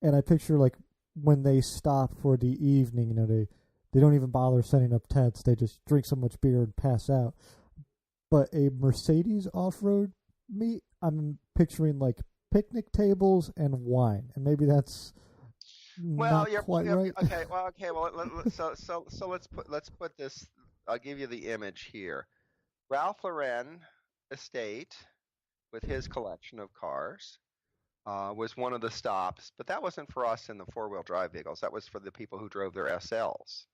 And I picture like when they stop for the evening, they don't even bother setting up tents. They just drink so much beer and pass out. But a Mercedes off-road meet, I'm picturing like picnic tables and wine, and maybe that's not quite right. Okay. Well, okay. Well, so let's put this. I'll give you the image here. Ralph Lauren estate with his collection of cars was one of the stops, but that wasn't for us in the four-wheel drive vehicles. That was for the people who drove their SLs.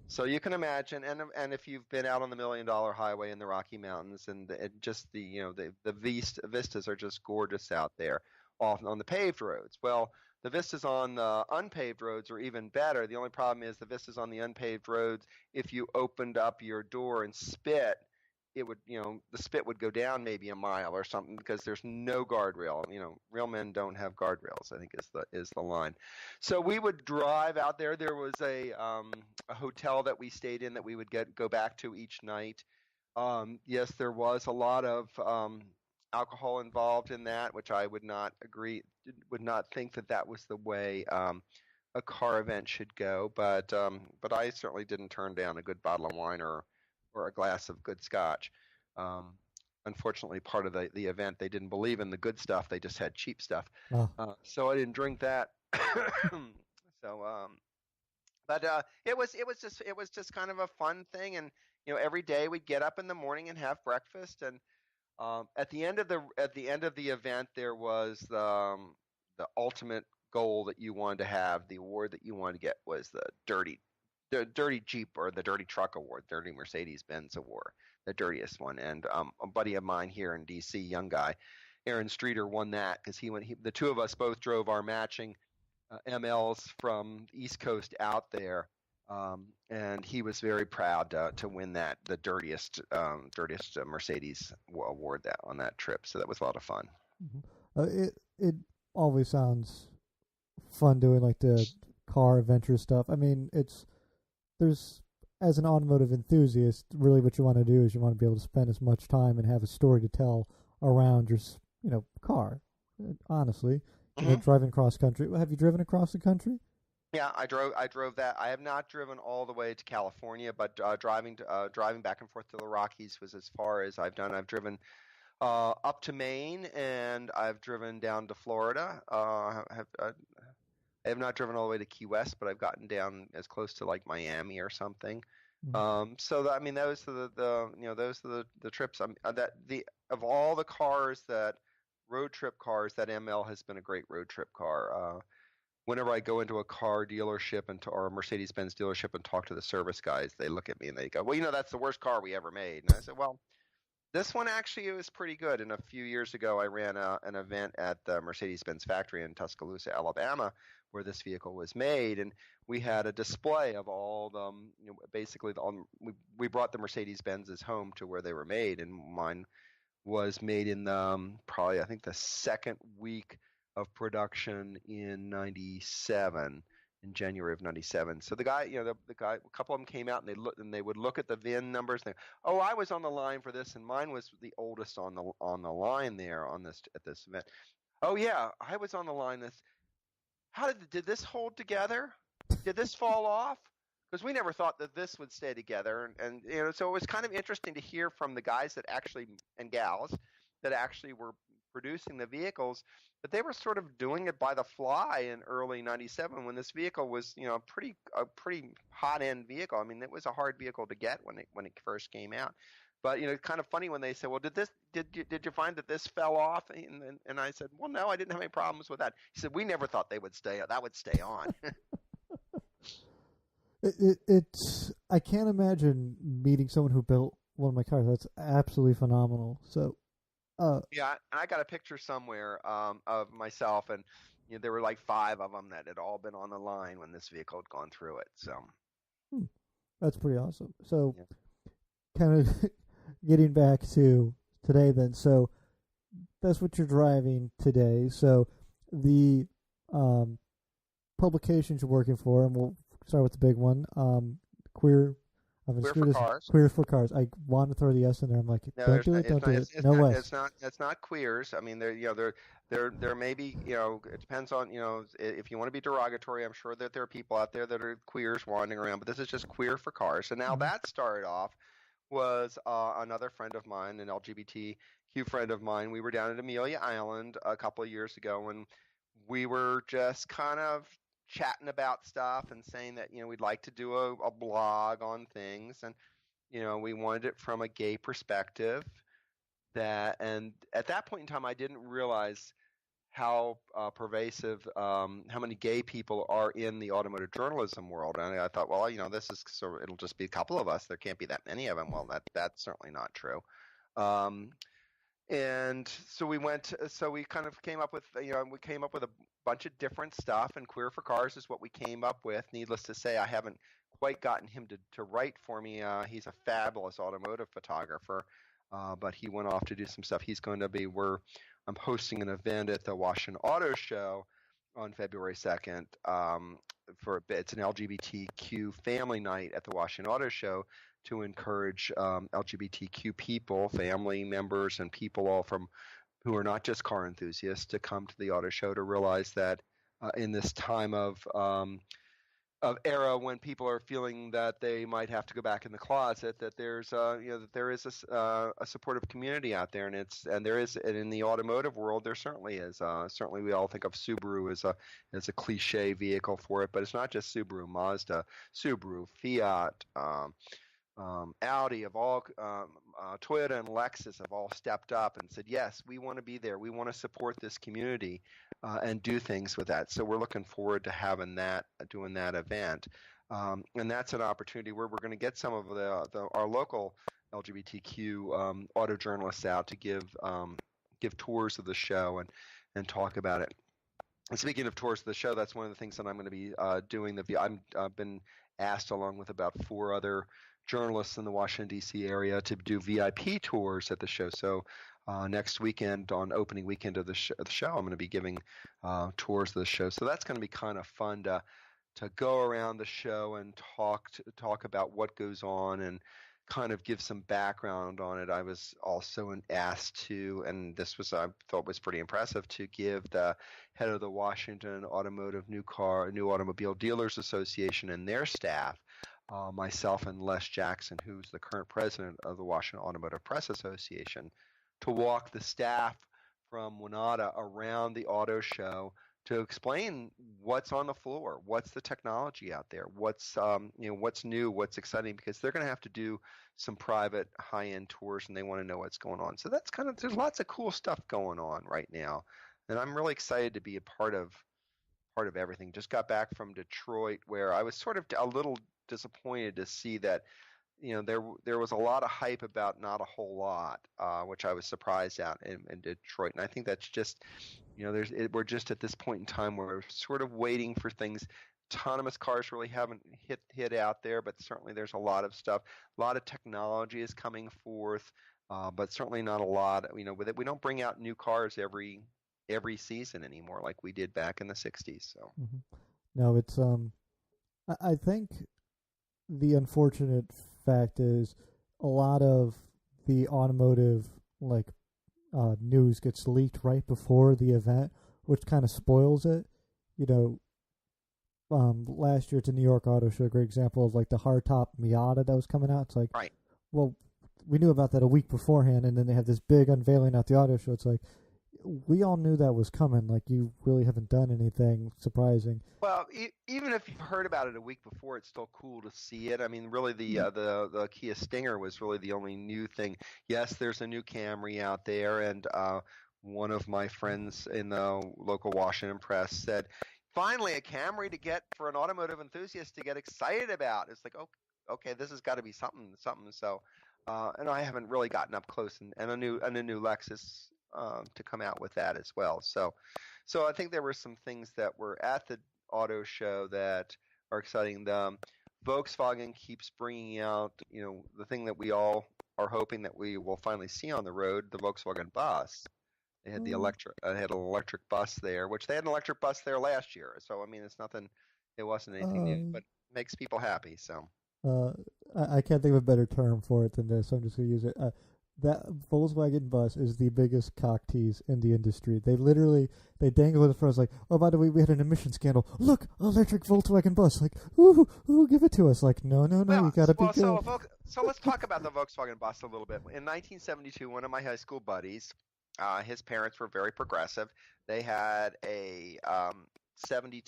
So you can imagine, and if you've been out on the $1 Million Highway in the Rocky Mountains, and just the vistas are just gorgeous out there, off on the paved roads. Well, the vistas on the unpaved roads are even better. The only problem is the vistas on the unpaved roads, if you opened up your door and spit, it would, the spit would go down maybe a mile or something because there's no guardrail. Real men don't have guardrails, I think is the line. So we would drive out there. There was a hotel that we stayed in that we would go back to each night. Yes, there was a lot of alcohol involved in that, which I would not think that was the way a car event should go. But I certainly didn't turn down a good bottle of wine or a glass of good scotch. Unfortunately, part of the event, they didn't believe in the good stuff. They just had cheap stuff. Oh. So I didn't drink that. But it was just kind of a fun thing. And, every day we'd get up in the morning and have breakfast. And at the end of the event, there was the ultimate goal that you wanted to have. The award that you wanted to get was the dirty Jeep or the dirty truck award, dirty Mercedes-Benz award, the dirtiest one. And a buddy of mine here in DC, young guy, Aaron Streeter, won that because the two of us both drove our matching MLs from the East Coast out there, and he was very proud to win the dirtiest Mercedes award that on that trip. So that was a lot of fun. It always sounds fun doing like the car adventure stuff. I mean, there's as an automotive enthusiast, really what you want to do is you want to be able to spend as much time and have a story to tell around your car. Honestly, driving cross country. Have you driven across the country? Yeah, I drove that. I have not driven all the way to California, but driving back and forth to the Rockies was as far as I've done. I've driven up to Maine, and I've driven down to Florida. I have not driven all the way to Key West, but I've gotten down as close to like Miami or something. So I mean, those are those are the trips. Of all the cars that road trip cars, that ML has been a great road trip car. Whenever I go into a car dealership or a Mercedes-Benz dealership and talk to the service guys, they look at me and they go, "Well, that's the worst car we ever made." And I said, "Well, this one actually was pretty good." And a few years ago, I ran an event at the Mercedes-Benz factory in Tuscaloosa, Alabama, where this vehicle was made, and we had a display of all the, basically we brought the Mercedes-Benzes home to where they were made, and mine was made in probably I think the second week of production in '97, in January of '97. So the guy, the guy, a couple of them came out and they would look at the VIN numbers. And oh, I was on the line for this, and mine was the oldest on the line there at this event. Oh yeah, I was on the line. Did this hold together? Did this fall off? Because we never thought that this would stay together, and so it was kind of interesting to hear from the guys that actually, and gals that actually were producing the vehicles, but they were sort of doing it by the fly in early '97 when this vehicle was a pretty hot end vehicle. I mean, it was a hard vehicle to get when it first came out. But kind of funny when they say, "Well, did you find that this fell off?" And I said, "Well, no, I didn't have any problems with that." He said, "We never thought they would stay. That would stay on." It's I can't imagine meeting someone who built one of my cars. That's absolutely phenomenal. So, yeah, I got a picture somewhere of myself, and there were like 5 of them that had all been on the line when this vehicle had gone through it. So, that's pretty awesome. So, yeah. Kind of getting back to today, then. So, that's what you're driving today. So, the publications you're working for, and we'll start with the big one. Queer. Queer for Cars. Queer for Cars. I want to throw the S in there. I'm like, No, don't do it. No way. It's not queers. I mean, there may be, it depends on, if you want to be derogatory, I'm sure that there are people out there that are queers wandering around, but this is just Queer for Cars. So now that started off was another friend of mine, an LGBTQ friend of mine. We were down at Amelia Island a couple of years ago, and we were just kind of chatting about stuff and saying that we'd like to do a blog on things, and we wanted it from a gay perspective. And at that point in time, I didn't realize how pervasive, how many gay people are in the automotive journalism world. And I thought, well, this is it'll just be a couple of us. There can't be that many of them. Well, that's certainly not true. And so we kind of came up with, we came up with a bunch of different stuff, and Queer for Cars is what we came up with. Needless to say, I haven't quite gotten him to write for me. He's a fabulous automotive photographer, but he went off to do some stuff. He's going to be I'm hosting an event at the Washington Auto Show on February 2nd. It's an LGBTQ family night at the Washington Auto Show to encourage LGBTQ people, family members, and people all from who are not just car enthusiasts to come to the auto show to realize that in this time of era when people are feeling that they might have to go back in the closet, that there's that there is a supportive community out there, and in the automotive world there certainly is. Certainly we all think of Subaru as a cliche vehicle for it, but it's not just Subaru. Mazda, Subaru, Fiat, Audi have all, Toyota and Lexus have all stepped up and said, yes, we want to be there. We want to support this community and do things with that. So we're looking forward to doing that event. And that's an opportunity where we're going to get some of our local LGBTQ auto journalists out to give tours of the show and talk about it. speaking of tours of the show, that's one of the things that I'm going to be doing. I've been asked along with about 4 other journalists in the Washington D.C. area to do VIP tours at the show. So next weekend, on opening weekend of the show, I'm going to be giving tours of the show. So that's going to be kind of fun to go around the show and talk about what goes on and kind of give some background on it. I was also asked to, and this was I thought was pretty impressive, to give the head of the Washington Automotive New Automobile Dealers Association and their staff, myself and Les Jackson, who's the current president of the Washington Automotive Press Association, to walk the staff from Winata around the auto show to explain what's on the floor, what's the technology out there, what's new, what's exciting, because they're going to have to do some private high-end tours and they want to know what's going on. So there's lots of cool stuff going on right now, and I'm really excited to be a part of everything. Just got back from Detroit, where I was sort of a little disappointed to see that there was a lot of hype about not a whole lot, which I was surprised at in Detroit. And I think that's just, we're just at this point in time where we're sort of waiting for things. Autonomous cars really haven't hit out there, but certainly there's a lot of stuff. A lot of technology is coming forth, but certainly not a lot. We don't bring out new cars every season anymore like we did back in the '60s. So no, it's I think the unfortunate fact is a lot of the automotive news gets leaked right before the event, which kind of spoils it. Last year at the New York Auto Show, a great example of the hardtop Miata that was coming out. It's like, right. Well, we knew about that a week beforehand, and then they have this big unveiling at the auto show. It's like, we all knew that was coming. You really haven't done anything surprising. Well, even if you've heard about it a week before, it's still cool to see it. I mean, really, the Kia Stinger was really the only new thing. Yes, there's a new Camry out there, and one of my friends in the local Washington press said, finally, a Camry to get for an automotive enthusiast to get excited about. It's like, okay, this has got to be something. So, and I haven't really gotten up close, and a new Lexus to come out with that as well. So I think there were some things that were at the auto show that are exciting. The Volkswagen keeps bringing out, the thing that we all are hoping that we will finally see on the road, the Volkswagen bus. They had had an electric bus there, which they had an electric bus there last year. So I mean, it wasn't anything new, but it makes people happy. So I can't think of a better term for it than this, so I'm just going to use it. That Volkswagen bus is the biggest cock tease in the industry. They dangle it in front of us oh, by the way, we had an emission scandal. Look, electric Volkswagen bus. Ooh, give it to us. No, you got to be good. So let's talk about the Volkswagen bus a little bit. In 1972, one of my high school buddies, his parents were very progressive. They had a 70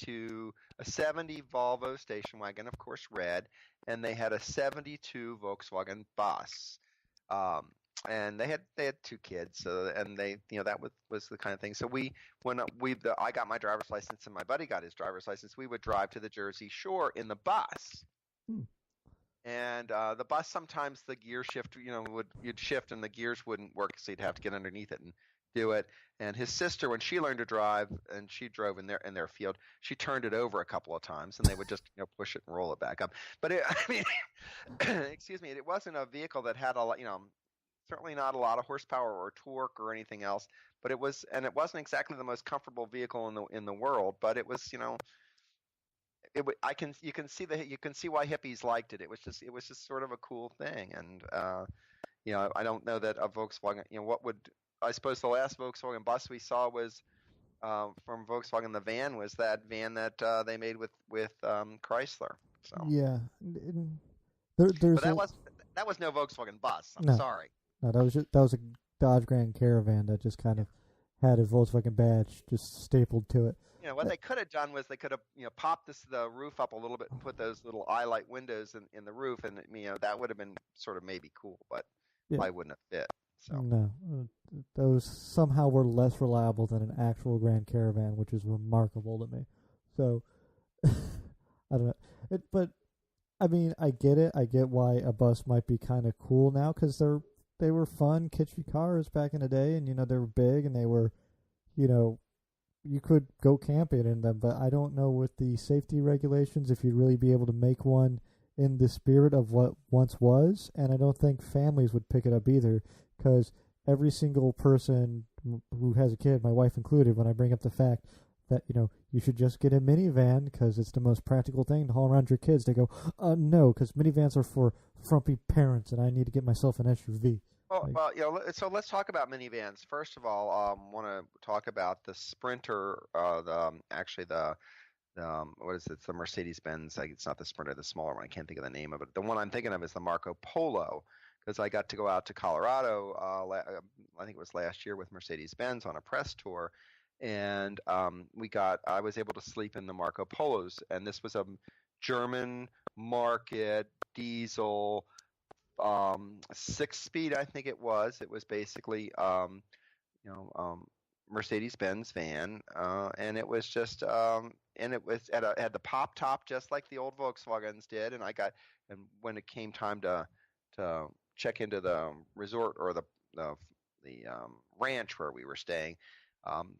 Volvo station wagon, of course, red, and they had a 72 Volkswagen bus. And they had 2 kids, and they that was the kind of thing. So I got my driver's license and my buddy got his driver's license. We would drive to the Jersey Shore in the bus. And the bus, sometimes the gear shift, you'd shift and the gears wouldn't work, so you'd have to get underneath it and do it. And his sister, when she learned to drive and she drove in their field, she turned it over a couple of times, and they would just push it and roll it back up. But excuse me, it wasn't a vehicle that had a lot, certainly not a lot of horsepower or torque or anything else. But it wasn't exactly the most comfortable vehicle in the world. But it was, you can see why hippies liked it. It was just sort of a cool thing. And I don't know that a Volkswagen, I suppose the last Volkswagen bus we saw was from Volkswagen. The van was that van that they made with Chrysler. So yeah, but that was no Volkswagen bus. I'm sorry. No, that was a Dodge Grand Caravan that just kind of had a Volkswagen badge just stapled to it. What they could have done was they could have popped the roof up a little bit and put those little eye light windows in the roof, and that would have been sort of maybe cool, but probably wouldn't have fit. So no, those somehow were less reliable than an actual Grand Caravan, which is remarkable to me. So I don't know, but I mean, I get it. I get why a bus might be kind of cool now, because they were fun, kitschy cars back in the day, and they were big and they were, you could go camping in them, but I don't know with the safety regulations if you'd really be able to make one in the spirit of what once was, and I don't think families would pick it up either, because every single person who has a kid, my wife included, when I bring up the fact that you should just get a minivan because it's the most practical thing to haul around your kids, they go, no, because minivans are for frumpy parents, and I need to get myself an SUV. Like, Well, so let's talk about minivans. First of all, want to talk about the Sprinter, actually what is it? It's the Mercedes-Benz. Like, it's not the Sprinter, the smaller one. I can't think of the name of it. The one I'm thinking of is the Marco Polo, because I got to go out to Colorado. I think it was last year with Mercedes-Benz on a press tour, and I was able to sleep in the Marco Polos, and this was a German market diesel 6 speed. I think it was. It was basically you know, Mercedes-Benz van, and it was just, and it was had the pop top just like the old Volkswagens did. And when it came time to check into the resort or the ranch where we were staying,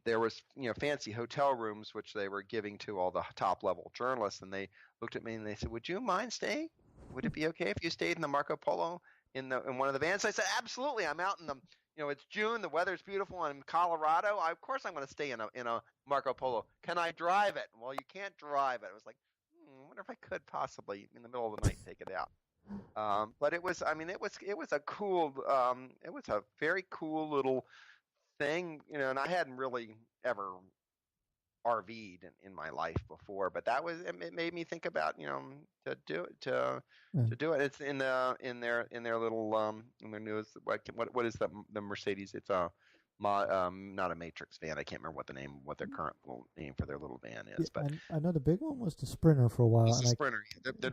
there was fancy hotel rooms which they were giving to all the top level journalists, and they looked at me and they said, "Would you mind staying? Would it be okay if you stayed in the Marco Polo in one of the vans?" I said, "Absolutely. I'm out in the it's June, the weather's beautiful. I'm in Colorado. Of course, I'm going to stay in a Marco Polo. Can I drive it?" "Well, you can't drive it." I was like, I wonder if I could possibly in the middle of the night take it out. But it was, I mean, it was a cool, it was a very cool little thing, and I hadn't really ever RV'd in my life before, but it made me think about to do it yeah. to do it. It's in their little in their newest what is the Mercedes? It's a not a Matrix van. I can't remember what their current little name for their little van Yeah, is, but I know the big one was the Sprinter for a while, it's the and Sprinter. The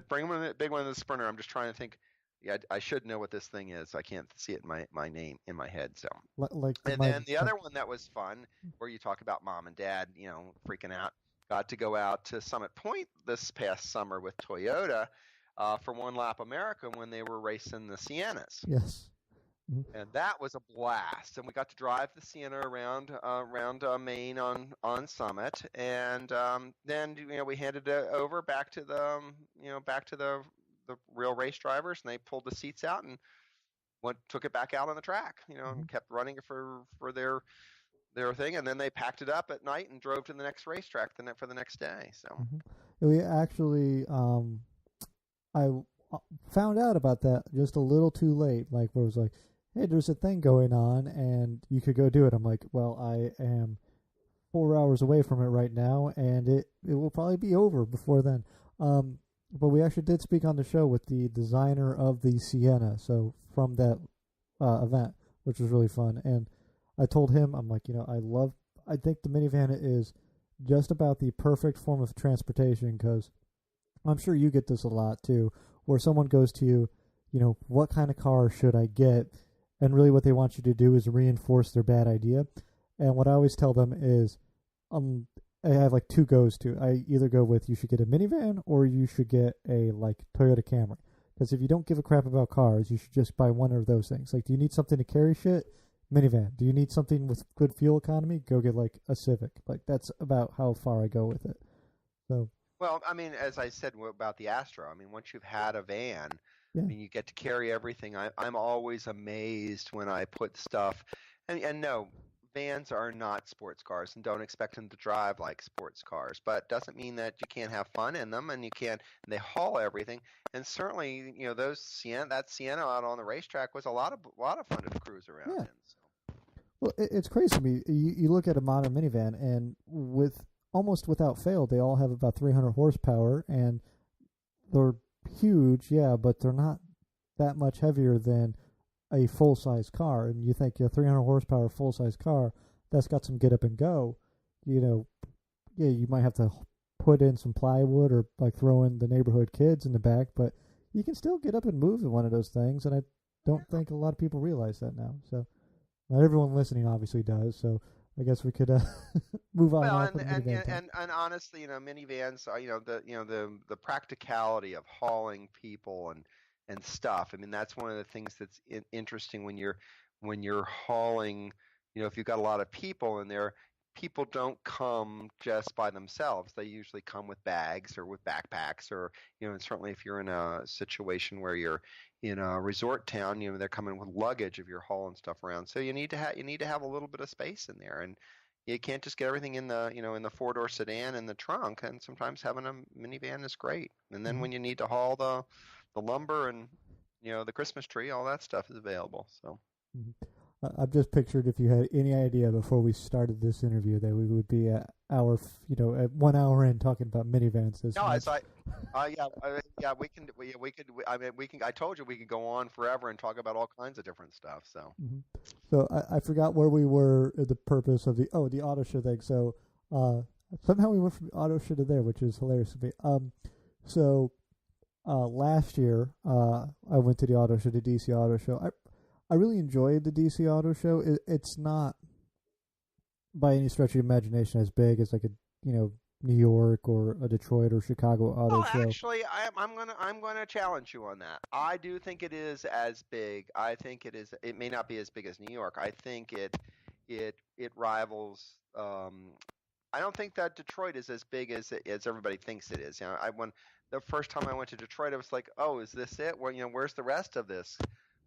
big one is the Sprinter. I'm just trying to think. Yeah, I should know what this thing is. I can't see it in my name in my head. So, like and my then the other one that was fun, where you talk about mom and dad, freaking out. Got to go out to Summit Point this past summer with Toyota for One Lap America when they were racing the Siennas, yes. and that was a blast. And we got to drive the Sienna around Maine on Summit, and then we handed it over back to back to the real race drivers, and they pulled the seats out and took it back out on the track, and kept running it for their thing, and then they packed it up at night and drove to the next racetrack for the next day. So We actually, I found out about that just a little too late. Like, where it was like, hey, there's a thing going on, and you could go do it. I'm like, well, I am 4 hours away from it right now, and it will probably be over before then. But we actually did speak on the show with the designer of the Sienna, so from that event, which was really fun. And I told him, I'm like, I think the minivan is just about the perfect form of transportation, because I'm sure you get this a lot too, where someone goes to you, what kind of car should I get? And really what they want you to do is reinforce their bad idea. And what I always tell them is, I have like two goes to. I either go with you should get a minivan or you should get a like Toyota Camry. Because if you don't give a crap about cars, you should just buy one of those things. Like, do you need something to carry shit? Minivan. Do you need something with good fuel economy? Go get like a Civic. Like, that's about how far I go with it. So, well, I mean, as I said about the Astro, I mean, once you've had a van, yeah. I mean, you get to carry everything. I'm always amazed when I put stuff, and no, vans are not sports cars, and don't expect them to drive like sports cars. But doesn't mean that you can't have fun in them, and they haul everything. And certainly, that Sienna out on the racetrack was a lot of fun to cruise around Yeah. in. So. Well, it's crazy to me. You look at a modern minivan, and almost without fail, they all have about 300 horsepower, and they're huge, yeah, but they're not that much heavier than a full-size car. And you think a 300 horsepower full-size car that's got some get up and go, yeah, you might have to put in some plywood or like throw in the neighborhood kids in the back, but you can still get up and move in one of those things. And I don't think a lot of people realize that now. So not everyone listening obviously does. So I guess we could move on. Well, and honestly, minivans are, the practicality of hauling people and stuff. I mean, that's one of the things that's interesting when you're hauling. If you've got a lot of people in there, people don't come just by themselves. They usually come with bags or with backpacks, or and certainly if you're in a situation where you're in a resort town, they're coming with luggage if you're hauling stuff around. So you need to have a little bit of space in there, and you can't just get everything in the in the four-door sedan in the trunk. And sometimes having a minivan is great. And then Mm-hmm. when you need to haul the lumber and the Christmas tree, all that stuff is available. So. Mm-hmm. I've just pictured if you had any idea before we started this interview that we would be at at 1 hour in talking about minivans this No, month. it's like, yeah, we can, I mean, we can. I told you we could go on forever and talk about all kinds of different stuff. So. Mm-hmm. So I forgot where we were at the purpose of the auto show thing. So somehow we went from the auto show to there, which is hilarious to me. So last year I went to the auto show, the DC Auto Show. I really enjoyed the DC Auto Show. It's not by any stretch of the imagination as big as like a New York or a Detroit or Chicago auto show. Actually, I'm gonna challenge you on that. I do think it is as big. I think it is. It may not be as big as New York. I think it rivals. I don't think that Detroit is as big as everybody thinks it is. When the first time I went to Detroit, I was like, oh, is this it? Well, where's the rest of this?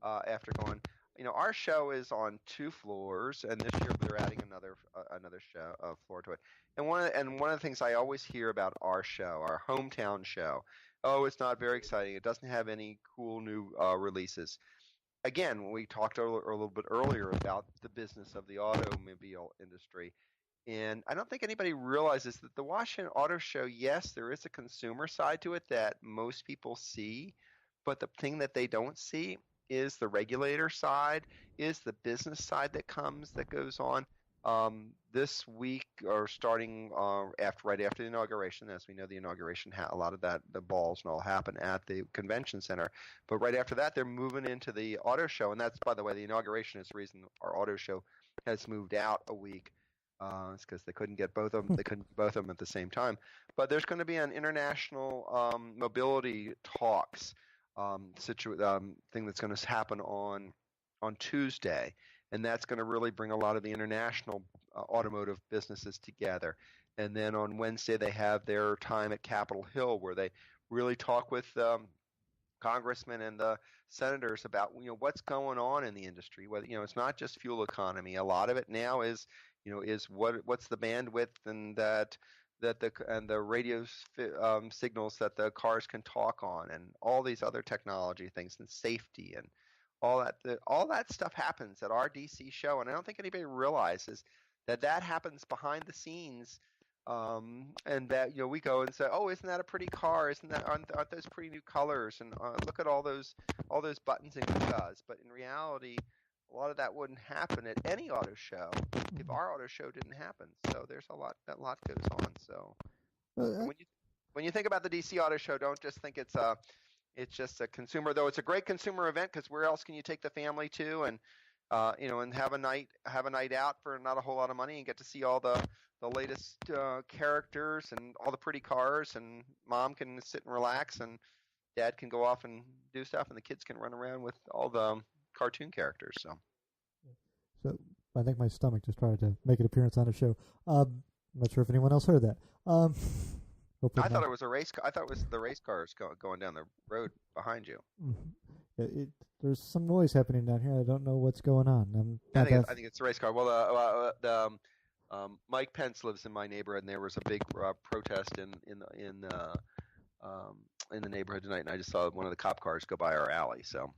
After going, our show is on 2 floors, and this year they're adding another floor to it. And one of the things I always hear about our show, our hometown show, oh, it's not very exciting. It doesn't have any cool new releases. Again, we talked a little bit earlier about the business of the automobile industry. And I don't think anybody realizes that the Washington Auto Show, yes, there is a consumer side to it that most people see, but the thing that they don't see is the regulator side, is the business side that goes on. This week, or starting right after the inauguration, as we know, the inauguration a lot of the balls and all happen at the convention center. But right after that, they're moving into the auto show, and that's, by the way, the inauguration is the reason our auto show has moved out a week. It's because they couldn't get both of them. They couldn't do both of them at the same time. But there's going to be an international mobility talks thing that's going to happen on Tuesday, and that's going to really bring a lot of the international automotive businesses together. And then on Wednesday they have their time at Capitol Hill, where they really talk with congressmen and the senators about what's going on in the industry. Whether it's not just fuel economy. A lot of it now is what's the bandwidth and the radio signals that the cars can talk on, and all these other technology things, and safety and all that stuff happens at our DC show. And I don't think anybody realizes that happens behind the scenes. And that we go and say, oh, isn't that a pretty car? Aren't those pretty new colors? And look at all those buttons and guzz. But in reality, a lot of that wouldn't happen at any auto show if our auto show didn't happen. So there's a lot goes on. So when you think about the DC Auto Show, don't just think it's just a consumer, though it's a great consumer event, because where else can you take the family to and and have a night out for not a whole lot of money and get to see all the latest characters and all the pretty cars, and mom can sit and relax, and dad can go off and do stuff, and the kids can run around with all the cartoon characters. So I think my stomach just tried to make an appearance on the show. I'm not sure if anyone else heard that. I thought it was a race. I thought it was the race cars going down the road behind you. Mm-hmm. There's some noise happening down here. I don't know what's going on. I think it's a race car. Well, Mike Pence lives in my neighborhood, and there was a big protest in the neighborhood tonight, and I just saw one of the cop cars go by our alley. So.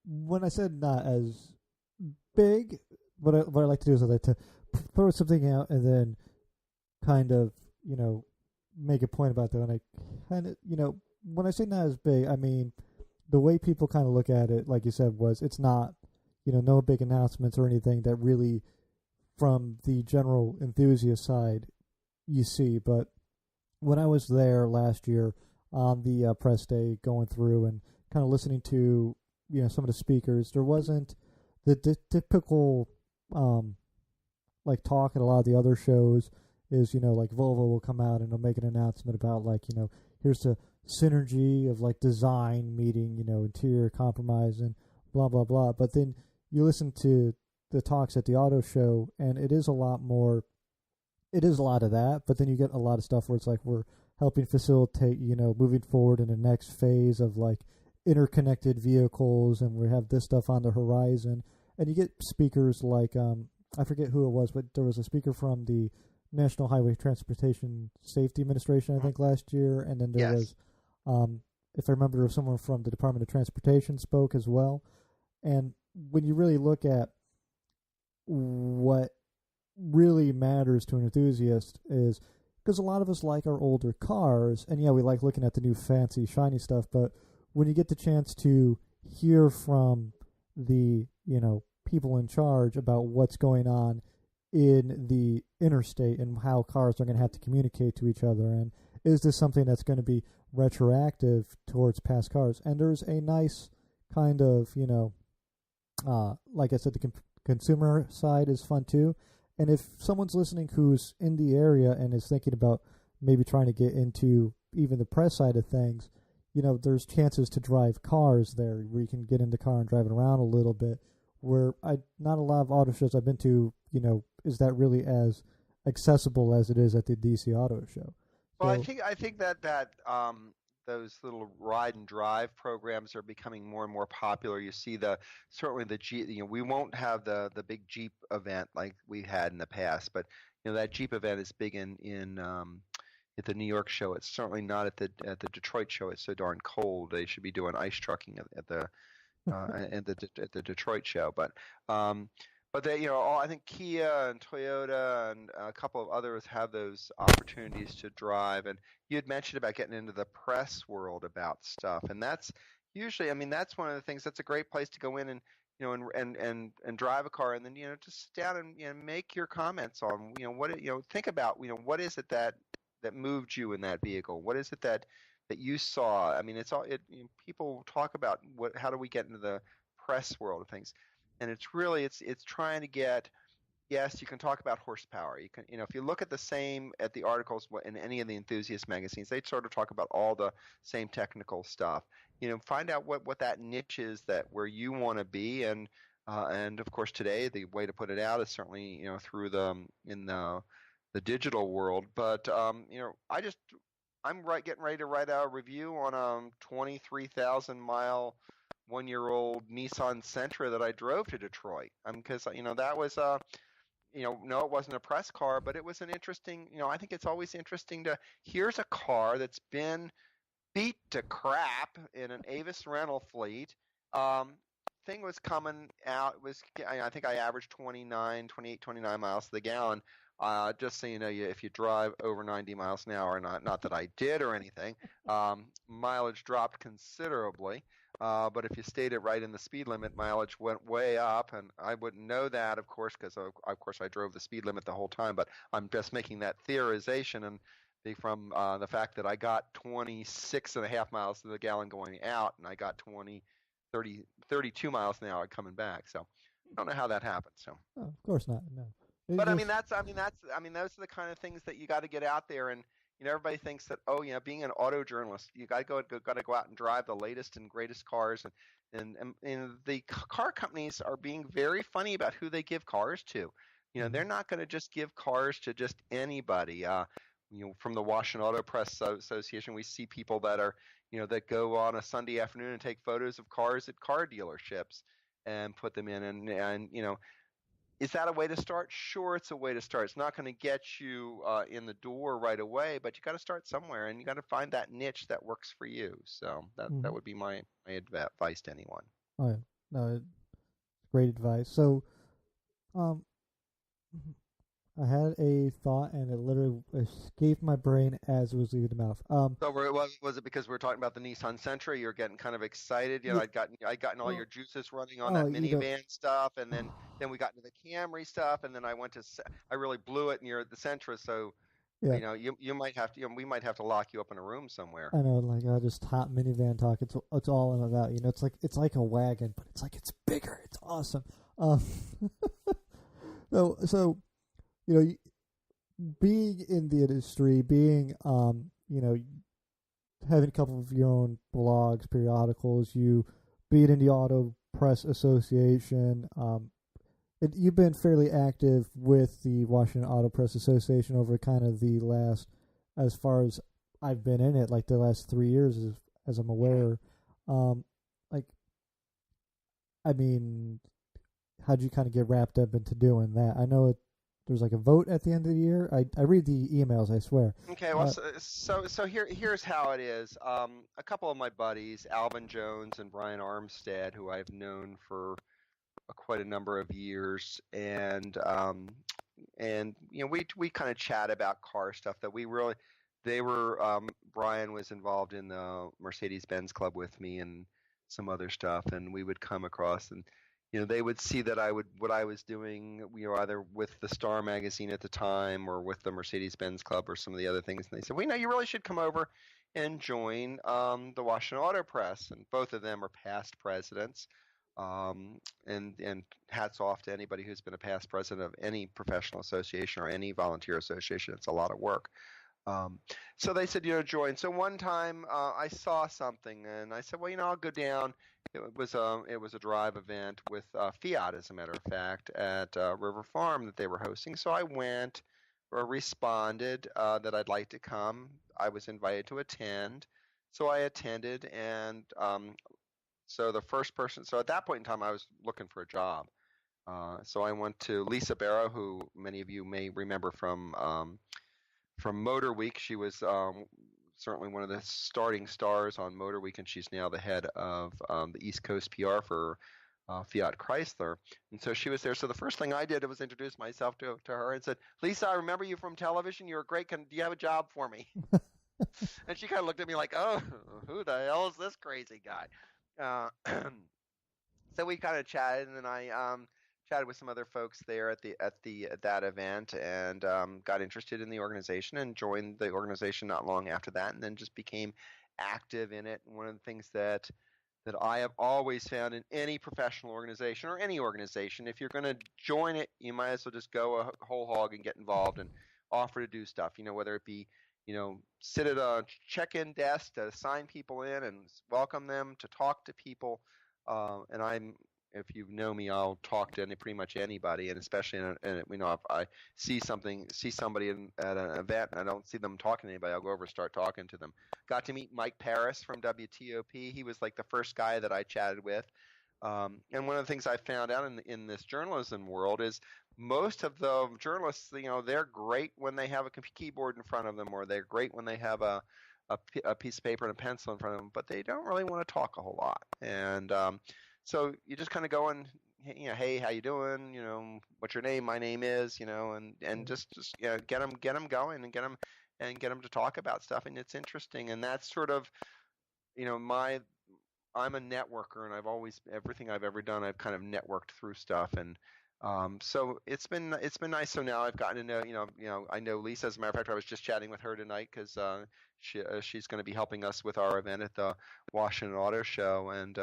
When I said not as big, what I like to do is I like to throw something out and then kind of make a point about that. And I kind of when I say not as big, I mean the way people kind of look at it, like you said, was it's not no big announcements or anything that really from the general enthusiast side you see. But when I was there last year on the press day, going through and kind of listening to some of the speakers, there wasn't the typical like talk at a lot of the other shows is like Volvo will come out and they'll make an announcement about like here's the synergy of like design meeting interior compromise and blah blah blah. But then you listen to the talks at the auto show, and it is a lot more. It is a lot of that, but then you get a lot of stuff where it's like we're helping facilitate, moving forward in the next phase of like interconnected vehicles, and we have this stuff on the horizon. And you get speakers like I forget who it was, but there was a speaker from the National Highway Transportation Safety Administration, I think, last year, and then there was, if I remember, there was someone from the Department of Transportation spoke as well. And when you really look at what really matters to an enthusiast is because a lot of us like our older cars, and yeah, we like looking at the new fancy shiny stuff, but when you get the chance to hear from the people in charge about what's going on in the interstate and how cars are going to have to communicate to each other, and is this something that's going to be retroactive towards past cars? And there's a nice kind of like I said, the consumer side is fun too. And if someone's listening who's in the area and is thinking about maybe trying to get into even the press side of things, there's chances to drive cars there where you can get in the car and drive it around a little bit. Where not a lot of auto shows I've been to, is that really as accessible as it is at the DC Auto Show. Well, so, I think that those little ride and drive programs are becoming more and more popular. You see certainly the Jeep. We won't have the big Jeep event like we had in the past, but that Jeep event is big in at the New York show. It's certainly not at the Detroit show. It's so darn cold. They should be doing ice trucking at the at the Detroit show. But they, I think Kia and Toyota and a couple of others have those opportunities to drive. And you had mentioned about getting into the press world about stuff, and that's usually, that's one of the things. That's a great place to go in and and drive a car, and then just sit down and make your comments on think about what is it that moved you in that vehicle? What is it that you saw? It's all people talk about how do we get into the press world of things. And it's really it's trying to get. Yes, you can talk about horsepower. You can if you look at the articles in any of the enthusiast magazines, they sort of talk about all the same technical stuff. Find out what that niche is where you want to be, and of course today the way to put it out is certainly through the digital world. But I'm getting ready to write a review on a 23,000 mile 1-year-old Nissan Sentra that I drove to Detroit. Because that was no, it wasn't a press car, but it was an interesting. I think it's always interesting here's a car that's been beat to crap in an Avis rental fleet. Thing was coming out. I think I averaged 28, 29 miles to the gallon. Just so you know, if you drive over 90 miles an hour, not that I did or anything, mileage dropped considerably. But if you stayed it right in the speed limit, mileage went way up, and I wouldn't know that, of course, because of course I drove the speed limit the whole time. But I'm just making that theorization, and from the fact that I got 26.5 miles to the gallon going out, and I got 32 miles an hour coming back. So I don't know how that happened. So of course not. No. But those are the kind of things that you got to get out there, and everybody thinks that being an auto journalist, you got to go out and drive the latest and greatest cars, and the car companies are being very funny about who they give cars to. They're not going to just give cars to just anybody. From the Washington Auto Press Association, we see people that are that go on a Sunday afternoon and take photos of cars at car dealerships and put them in, and is that a way to start? Sure, it's a way to start. It's not going to get you in the door right away, but you got to start somewhere, and you got to find that niche that works for you. So that would be my advice to anyone. Oh yeah, no, great advice. So, I had a thought, and it literally escaped my brain as it was leaving the mouth. So was it because we were talking about the Nissan Sentra? You're getting kind of excited. I'd gotten all your juices running on that minivan stuff, and then we got into the Camry stuff, and then I really blew it near the Sentra. So yeah. You might have to. We might have to lock you up in a room somewhere. I know, just hot minivan talk. It's all I'm about. It's like a wagon, but it's bigger. It's awesome. So. Being in the industry, being, having a couple of your own blogs, periodicals, you being in the Auto Press Association, You've been fairly active with the Washington Auto Press Association over kind of the last, as far as I've been in it, like the last 3 years, as I'm aware. Um, like, I mean, how'd you kind of get wrapped up into doing that? I know there's like a vote at the end of the year. I read the emails, I swear. Okay, well, so here's how it is. A couple of my buddies, Alvin Jones and Brian Armstead, who I've known for quite a number of years, and we kind of chat about car stuff that we really they were Brian was involved in the Mercedes-Benz Club with me and some other stuff, and we would come across and they would see that what I was doing, either with the Star magazine at the time or with the Mercedes-Benz Club or some of the other things, and they said, "We know you really should come over and join the Washington Auto Press." And both of them are past presidents. And hats off to anybody who's been a past president of any professional association or any volunteer association. It's a lot of work. Um, so they said, join. So one time I saw something and I said, well, I'll go down. It was a drive event with Fiat, as a matter of fact, at River Farm that they were hosting. So I went or responded that I'd like to come. I was invited to attend. So I attended, and so the first person, so at that point in time, I was looking for a job. So I went to Lisa Barrow, who many of you may remember from Motor Week. She was certainly one of the starting stars on Motor Week, and she's now the head of the East Coast PR for Fiat Chrysler. And so she was there. So the first thing I did was introduce myself to her and said, "Lisa, I remember you from television. You're great. Do you have a job for me?" And she kind of looked at me like, "Oh, who the hell is this crazy guy?" So we kind of chatted, and then I chatted with some other folks there at that event, and got interested in the organization and joined the organization not long after that, and then just became active in it. And one of the things that I have always found in any professional organization or any organization, if you're going to join it, you might as well just go a whole hog and get involved and offer to do stuff. Whether it be sit at a check-in desk to sign people in and welcome them, to talk to people. And if you know me, I'll talk to pretty much anybody, and especially if I see somebody at an event and I don't see them talking to anybody, I'll go over and start talking to them. Got to meet Mike Paris from WTOP. He was like the first guy that I chatted with. And one of the things I found out in this journalism world is most of the journalists, they're great when they have a keyboard in front of them, or they're great when they have a piece of paper and a pencil in front of them, but they don't really want to talk a whole lot. And so you just kind of go and, hey, how you doing? What's your name? My name is, and just get them going and get them to talk about stuff. And it's interesting. And that's sort of, I'm a networker, and everything I've ever done, I've kind of networked through stuff. And so it's been nice. So now I've gotten to know, I know Lisa. As a matter of fact, I was just chatting with her tonight because she's going to be helping us with our event at the Washington Auto Show. And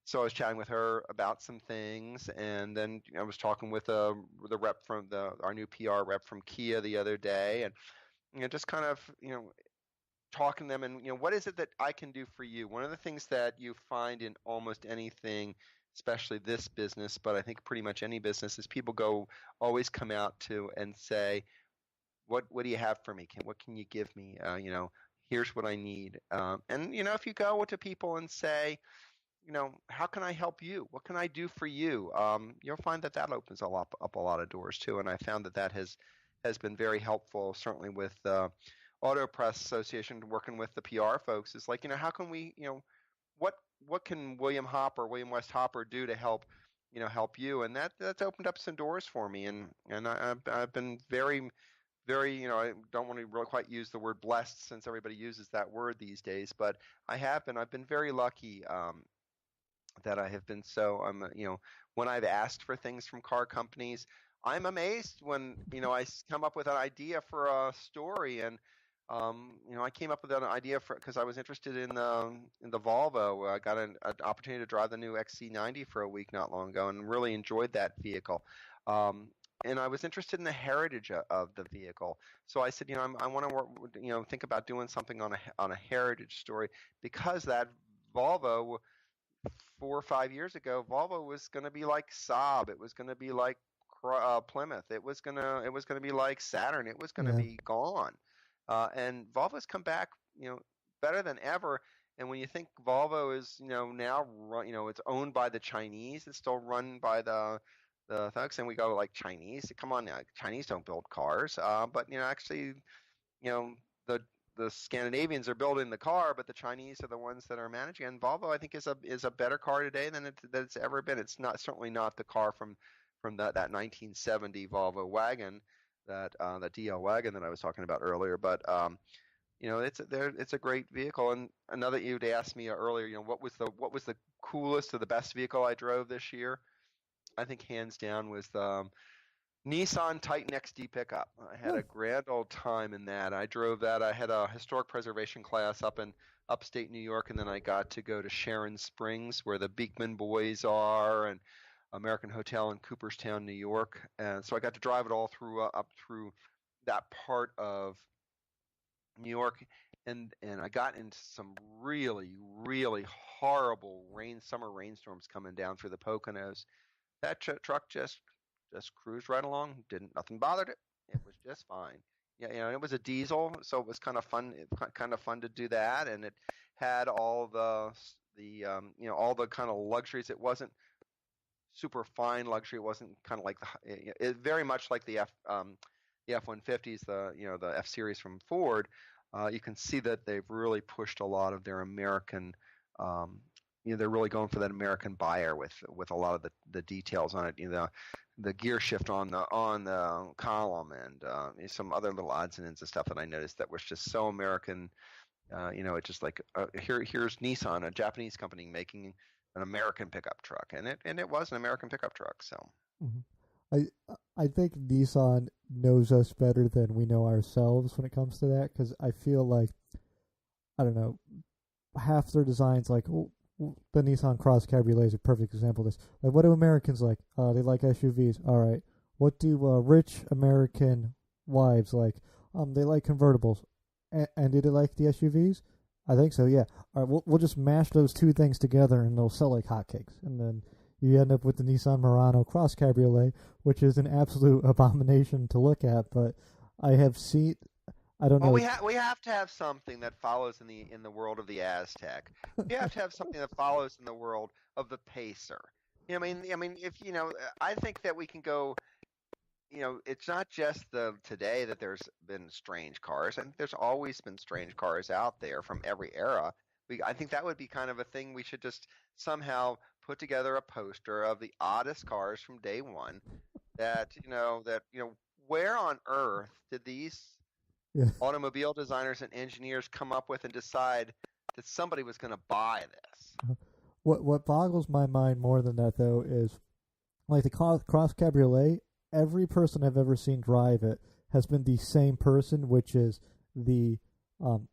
so I was chatting with her about some things, and then I was talking with the rep from our new PR rep from Kia the other day, and just kind of talking to them, and what is it that I can do for you? One of the things that you find in almost anything, especially this business, but I think pretty much any business, is people always come out to and say, what do you have for me? What can you give me? Here's what I need. And if you go to people and say, how can I help you? What can I do for you? You'll find that opens up a lot of doors too. And I found that has been very helpful, certainly with Auto Press Association, working with the PR folks. Is like, how can we, what can William West Hopper do to help you? And that's opened up some doors for me. And I've been very, very, I don't want to really quite use the word blessed, since everybody uses that word these days, but I've been very lucky that I have been when I've asked for things from car companies, I'm amazed when, I come up with an idea for a story. And, I came up with an idea because I was interested in the Volvo. I got an opportunity to drive the new XC90 for a week not long ago and really enjoyed that vehicle. And I was interested in the heritage of the vehicle. So I said, I want to work, think about doing something on a heritage story, because that Volvo 4 or 5 years ago, Volvo was going to be like Saab. It was going to be like Plymouth. It was gonna be like Saturn. It was going to Yeah. be gone. And Volvo's come back, better than ever. And when you think Volvo is, now run, it's owned by the Chinese. It's still run by the thugs, and we go like Chinese. Come on now, Chinese don't build cars. But actually, you know the the Scandinavians are building the car, but the Chinese are the ones that are managing. And Volvo, I think, is a better car today than it's ever been. It's not certainly not the car from that 1970 Volvo wagon, that DL wagon that I was talking about earlier. But it's a great vehicle. And another, you'd asked me earlier, what was the coolest or the best vehicle I drove this year? I think hands down was the Nissan Titan XD pickup. I had a Oh, grand old time in that. I drove that. I had a historic preservation class up in upstate New York, and then I got to go to Sharon Springs, where the Beekman Boys are, and American Hotel in Cooperstown, New York. And so I got to drive it all through up through that part of New York, and I got into some really, really horrible summer rainstorms coming down through the Poconos. That truck just cruised right along. Didn't Nothing bothered it. It was just fine. Yeah, it was a diesel, so it was kind of fun. Kind of fun to do that, and it had all all the kind of luxuries. It wasn't super fine luxury. It wasn't kind of like it very much like the F-150s, the F series from Ford. You can see that they've really pushed a lot of their American. They're really going for that American buyer with a lot of the details on it. The gear shift on the column, and some other little odds and ends of stuff that I noticed that was just so American. It's just like here's Nissan, a Japanese company, making an American pickup truck, and it was an American pickup truck. So mhm. I think Nissan knows us better than we know ourselves when it comes to that, because I feel like, I don't know, half their designs, like the Nissan Cross Cabriolet is a perfect example of this. Like, what do Americans like? They like SUVs. All right. What do rich American wives like? They like convertibles. And do they like the SUVs? I think so. Yeah. All right. We'll just mash those two things together, and they'll sell like hotcakes. And then you end up with the Nissan Murano Cross Cabriolet, which is an absolute abomination to look at. But I have seen. I don't well, know. we have to have something that follows in the world of the Aztec. We have to have something that follows in the world of the Pacer. I mean, if I think that we can go. It's not just the today that there's been strange cars. I think there's always been strange cars out there from every era. I think that would be kind of a thing we should just somehow put together a poster of the oddest cars from day one. Where on earth did these Yeah. automobile designers and engineers come up with and decide that somebody was going to buy this? What boggles my mind more than that, though, is like the Cross Cabriolet. Every person I've ever seen drive it has been the same person, which is the um,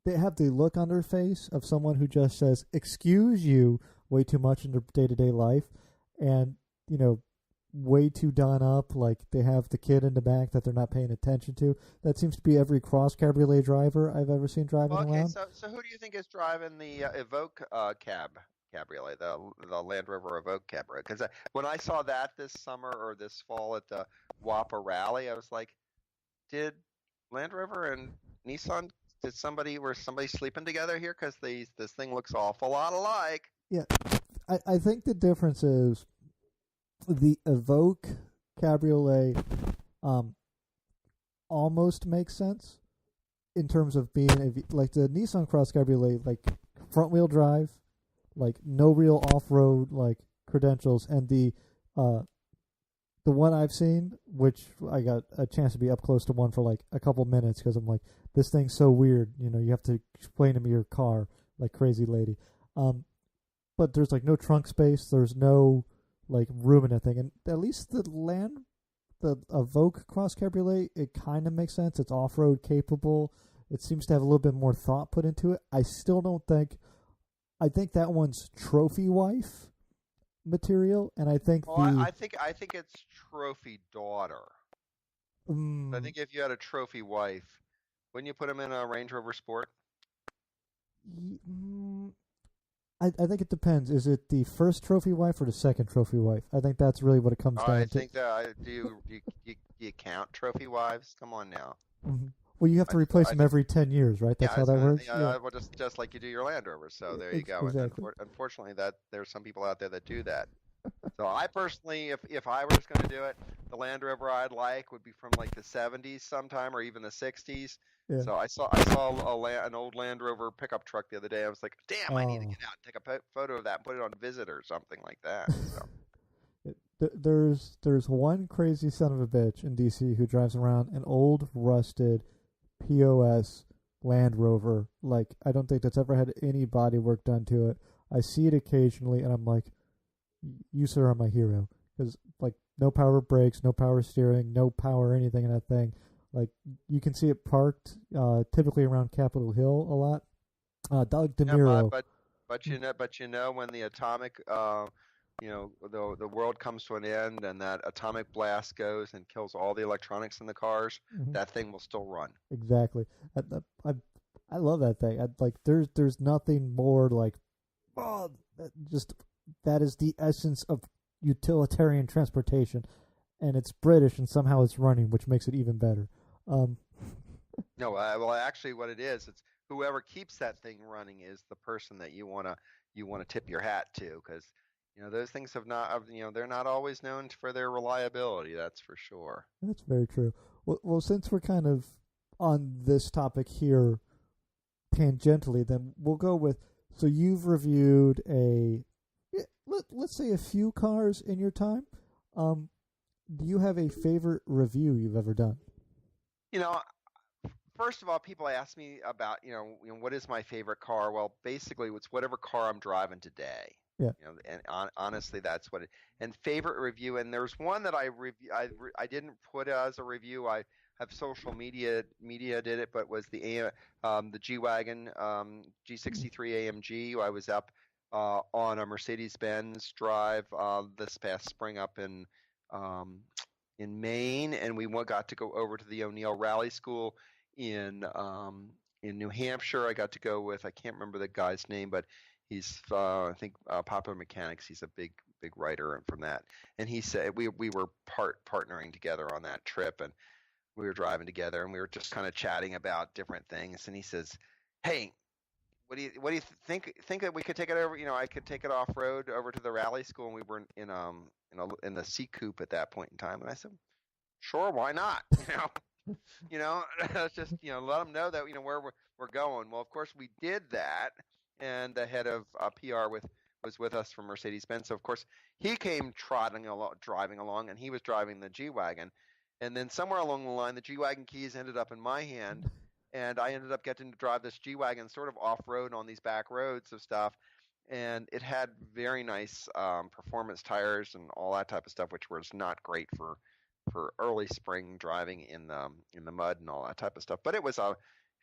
they have the look on their face of someone who just says "excuse you" way too much in their day to day life, and you know, way too done up. Like they have the kid in the back that they're not paying attention to. That seems to be every Cross Cabriolet driver I've ever seen driving Well, okay, around. so who do you think is driving the Evoque cabriolet, the Land Rover Evoque cabriolet? Because when I saw that this summer or this fall at the WAPA rally, I was like, did Land Rover and Nissan, were somebody sleeping together here? Because this thing looks awful lot alike. Yeah, I think the difference is the Evoque Cabriolet um, almost makes sense in terms of being like the Nissan Cross Cabriolet, like front wheel drive, like no real off road like credentials, and uh the one I've seen, which I got a chance to be up close to one for like a couple minutes because I'm like, this thing's so weird. You have to explain to me your car like crazy lady. Um, but there's like no trunk space. There's no like room in that thing. And at least the Evoque Cross Cabriolet, it kind of makes sense. It's off road capable. It seems to have a little bit more thought put into it. I still don't think. I think that one's trophy wife material, and I think Well, the I think it's trophy daughter. I um, think if you had a trophy wife, wouldn't you put him in a Range Rover Sport? y- mm, I think it depends. Is it the first trophy wife or the second trophy wife? I think that's really what it comes I down to. think that do you count trophy wives? Come on now. Mhm. Well, you have to I just replace I them every 10 years, right? That's Yeah, how it's that gonna, works? Yeah, yeah, well, just like you do your Land Rover. So there you go. And exactly. unfortunately, that there's some people out there that do that. So I personally, if I was going to do it, the Land Rover I'd like would be from like the '70s sometime, or even the '60s. Yeah. So I saw an old Land Rover pickup truck the other day. I was like, damn, I need to Oh. get out and take a photo of that and put it on Visit or something like that. So There's one crazy son of a bitch in DC who drives around an old rusted POS Land Rover. Like, I don't think that's ever had any body work done to it. I see it occasionally, and I'm like, you sir are my hero, because like no power brakes, no power steering, no power anything in that thing. Like, you can see it parked typically around Capitol Hill a lot. Doug yeah, but DeMiro. but but when the atomic the world comes to an end and that atomic blast goes and kills all the electronics in the cars, Mhm. that thing will still run. Exactly. I, I, I love that thing. Like, there's nothing more like, oh, that is the essence of utilitarian transportation, and it's British, and somehow it's running, which makes it even better. Um, No, well, actually, what it is, it's whoever keeps that thing running is the person that you wanna tip your hat to, because those things they're not always known for their reliability. That's for sure. that's very true. Well, since we're kind of on this topic here tangentially, then we'll go with. So you've reviewed let's say a few cars in your time. Um, do you have a favorite review you've ever done? You know, First of all, people ask me about, what is my favorite car? Well, basically, it's whatever car I'm driving today. Yeah. And honestly, that's what it. And favorite review, and there's one that I didn't put as a review. I have social media did it, but was the G-Wagon G63 AMG. I was up on a Mercedes-Benz drive this past spring up um, in Maine, and we got to go over to the O'Neill Rally School in in New Hampshire. I got to go with, I can't remember the guy's name, but he's I think Popular Mechanics. He's a big writer from that, and he said we were partnering together on that trip, and we were driving together, and we were just kind of chatting about different things, and he says, "Hey, what do you think that we could take it over? I could take it off road over to the rally school." And we were in the C coupe at that point in time, and I said, "Sure, why not?" It's just let them know that where we're going. Well, of course we did that, and the head of PR was with us from Mercedes-Benz. So of course he came driving along, and he was driving the G-Wagon, and then somewhere along the line, the G-Wagon keys ended up in my hand, and I ended up getting to drive this G-Wagon sort of off-road on these back roads of stuff. And it had very nice performance tires and all that type of stuff, which was not great for early spring driving in the mud and all that type of stuff. But it was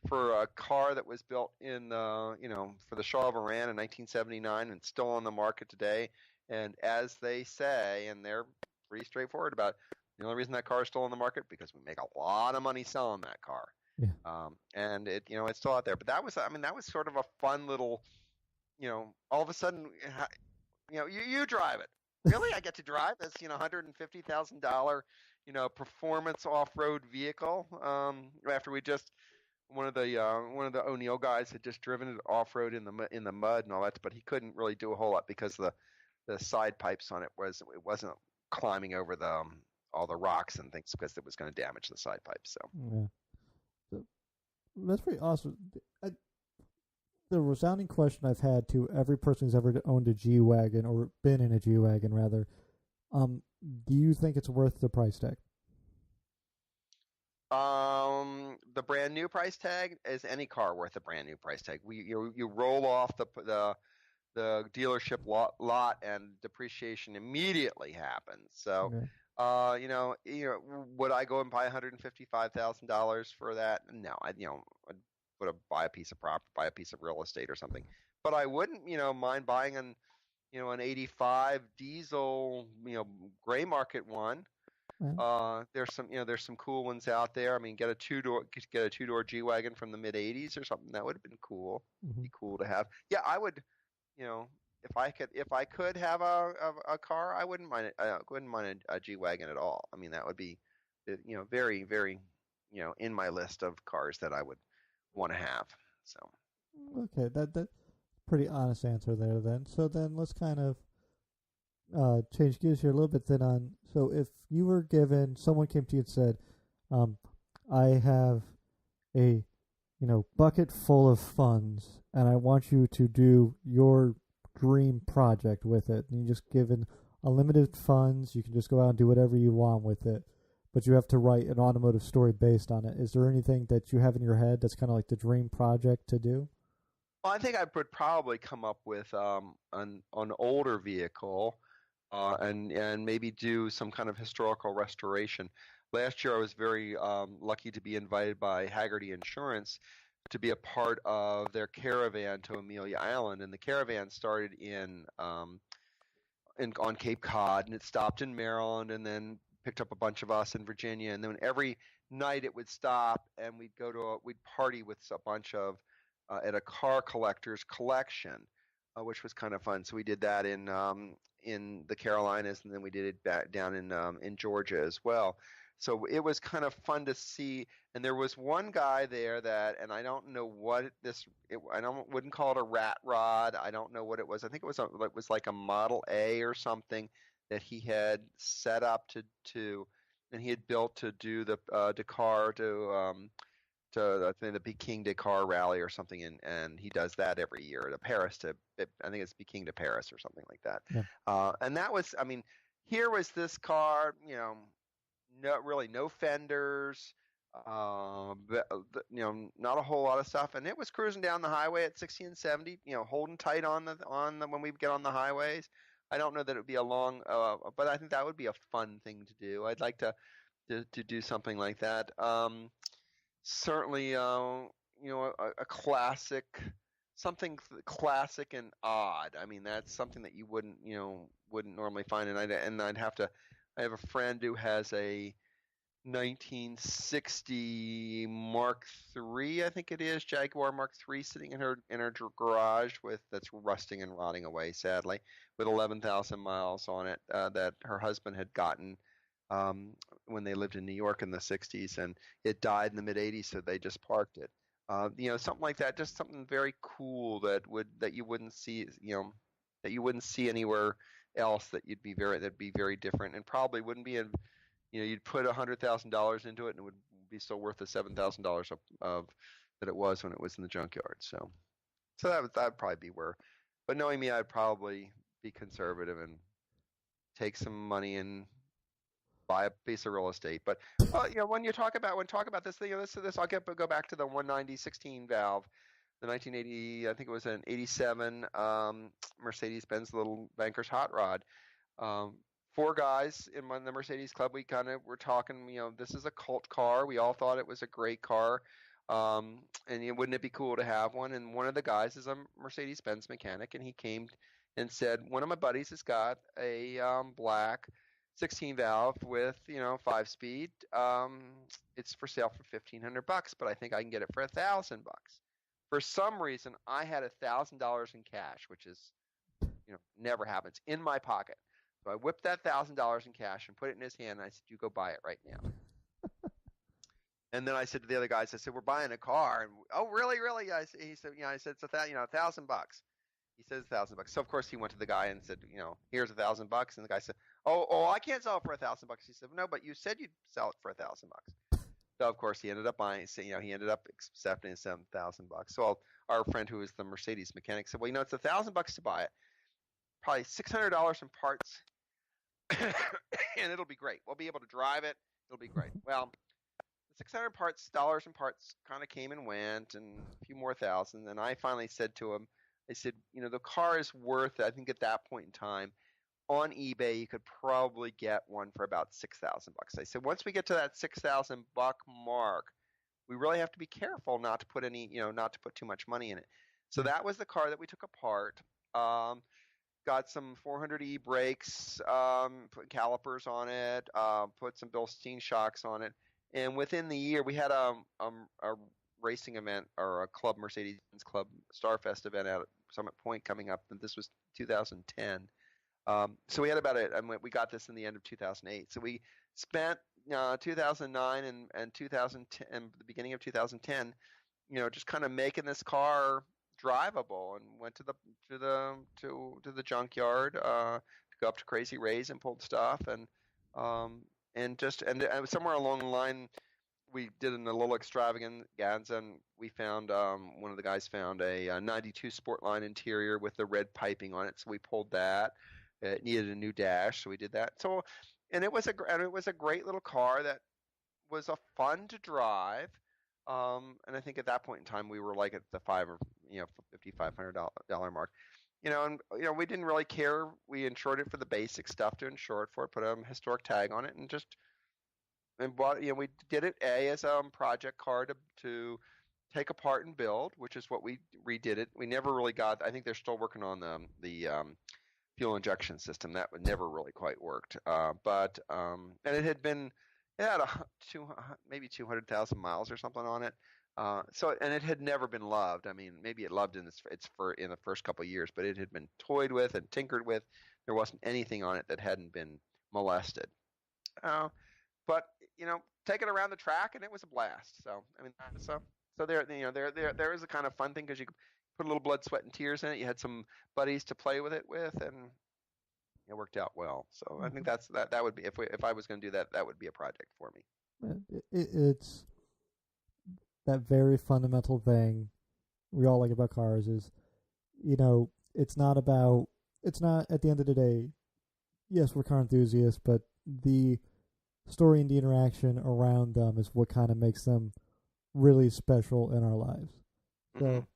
for a car that was built in for the Shah of Iran in 1979 and still on the market today. And as they say, and they're pretty straightforward about it, the only reason that car is still on the market because we make a lot of money selling that car. Yeah. And it's still out there. But that was sort of a fun little, all of a sudden, you drive it. Really, I get to drive this, $150,000, performance off-road vehicle. After one of the O'Neill guys had just driven it off-road in the mud and all that, but he couldn't really do a whole lot because the side pipes on it wasn't climbing over all the rocks and things because it was going to damage the side pipes. So Yeah. So that's pretty awesome. The resounding question I've had to every person who's ever owned a G wagon or been in a G wagon, rather, do you think it's worth the price tag? The brand new price tag, is any car worth a brand new price tag? You roll off the dealership lot and depreciation immediately happens. So, Yeah. would I go and buy $155,000 for that? No, I'd buy a piece of property, buy a piece of real estate or something. But I wouldn't, mind buying an '85 diesel, gray market one. Yeah. There's some cool ones out there. I mean, get a two-door G-Wagon from the mid '80s or something. That would have been cool. Mm-hmm. Be cool to have. Yeah, I would. if I could have a car, I wouldn't mind it. I wouldn't mind a G-Wagon at all. I mean, that would be, very, very, in my list of cars that I would want to have. So, Okay, that pretty honest answer there. Then, so then let's kind of change gears here a little bit. Then on, so if you were given, someone came to you and said, um, "I have a bucket full of funds, and I want you to do your dream project with it. And you just given unlimited funds, you can just go out and do whatever you want with it, but you have to write an automotive story based on it. Is there anything that you have in your head that's kind of like the dream project to do? well, I think I would probably come up with an older vehicle, and maybe do some kind of historical restoration. Last year, I was very lucky to be invited by Haggerty Insurance to be a part of their caravan to Amelia Island, and the caravan started on Cape Cod, and it stopped in Maryland, and then picked up a bunch of us in Virginia, and then every night it would stop, and we'd party with a bunch of at a car collector's collection, which was kind of fun. So we did that in the Carolinas, and then we did it back down in Georgia as well. So it was kind of fun to see. And there was one guy there and I don't know what wouldn't call it a rat rod. I don't know what it was. I think it was like a Model A or something that he had set up and he had built to do the Dakar to I think the Peking Dakar rally or something, and he does that every year to Paris I think it's Peking to Paris or something like that. Yeah. And that was, I mean, here was this car, no fenders, not a whole lot of stuff, and it was cruising down the highway at 60 and 70, holding tight on the when we get on the highways. I don't know that it would be a long, but I think that would be a fun thing to do. I'd like to do something like that. Certainly, a classic, something classic and odd. I mean, that's something that you wouldn't normally find. I have a friend who has a 1960 Mark III, I think it is, Jaguar Mark III, sitting in her garage that's rusting and rotting away, sadly, with 11,000 miles on it, that her husband had gotten when they lived in New York in the 60s, and it died in the mid 80s, so they just parked it. Something like that, just something very cool that you wouldn't see, anywhere else, that'd be very different, and probably wouldn't be you'd put $100,000 into it, and it would be still worth the $7,000 of that it was when it was in the junkyard. So that'd probably be where. But knowing me, I'd probably be conservative and take some money and buy a piece of real estate. But when talk about this thing, this I'll go back to the 190 16 valve, the 1980, I think it was an 87 Mercedes-Benz little Banker's hot rod. Four guys in the Mercedes Club, we kind of were talking, this is a cult car. We all thought it was a great car. And wouldn't it be cool to have one? And one of the guys is a Mercedes-Benz mechanic, and he came and said, one of my buddies has got a black 16 valve with 5-speed. It's for sale for $1,500, but I think I can get it for $1,000. For some reason, I had $1,000 in cash, which is never happens, in my pocket. So I whipped that $1,000 in cash and put it in his hand, and I said, "You go buy it right now." And then I said to the other guys, I said, "We're buying a car." And oh, really? He said, I said, it's $1,000. He says $1,000. So of course he went to the guy and said, here's $1,000. And the guy said, oh, I can't sell it for $1,000. He said, no, but you said you'd sell it for $1,000. So of course he ended up buying. He ended up accepting $7,000. So our friend who was the Mercedes mechanic said, well, it's $1,000 to buy it, probably $600 in parts, and it'll be great. We'll be able to drive it. It'll be great. Well, the $600 in parts kind of came and went, and a few more thousand. And I finally said to him, I said, the car is worth, I think at that point in time, on eBay, you could probably get one for about $6,000. I said, once we get to that $6,000 mark, we really have to be careful not to put not to put too much money in it. So that was the car that we took apart. Got some 400E brakes, put calipers on it, put some Bilstein shocks on it, and within the year we had a racing event or a club Mercedes-Benz Club Starfest event out at Summit Point coming up, and this was 2010. So we had we got this in the end of 2008. So we spent 2009 and 2010 and the beginning of 2010, just kind of making this car drivable, and went to the junkyard to go up to Crazy Ray's and pulled stuff, and somewhere along the line we did a little extravaganza, and we found one of the guys found a 92 Sportline interior with the red piping on it, so we pulled that. It needed a new dash, so we did that. So, and it was a great little car that was a fun to drive. And I think at that point in time we were like at the $5,500 mark. We didn't really care. We insured it for the basic stuff to insure it for, put a historic tag on it, and bought. We did it as a project car to take apart and build, which is what we redid it. We never really got. I think they're still working on the fuel injection system. That would never really quite worked. But and it had maybe 200,000 miles or something on it. And it had never been loved. I mean, maybe it loved in the first couple of years, but it had been toyed with and tinkered with. There wasn't anything on it that hadn't been molested. But take it around the track, and it was a blast. So I mean, so there is a kind of fun thing, because you put a little blood, sweat, and tears in it. You had some buddies to play with it with, and it worked out well. So I think that would be, if I was going to do that, that would be a project for me. It's that very fundamental thing we all like about cars is, it's not at the end of the day, yes, we're car enthusiasts, but the story and the interaction around them is what kind of makes them really special in our lives. So,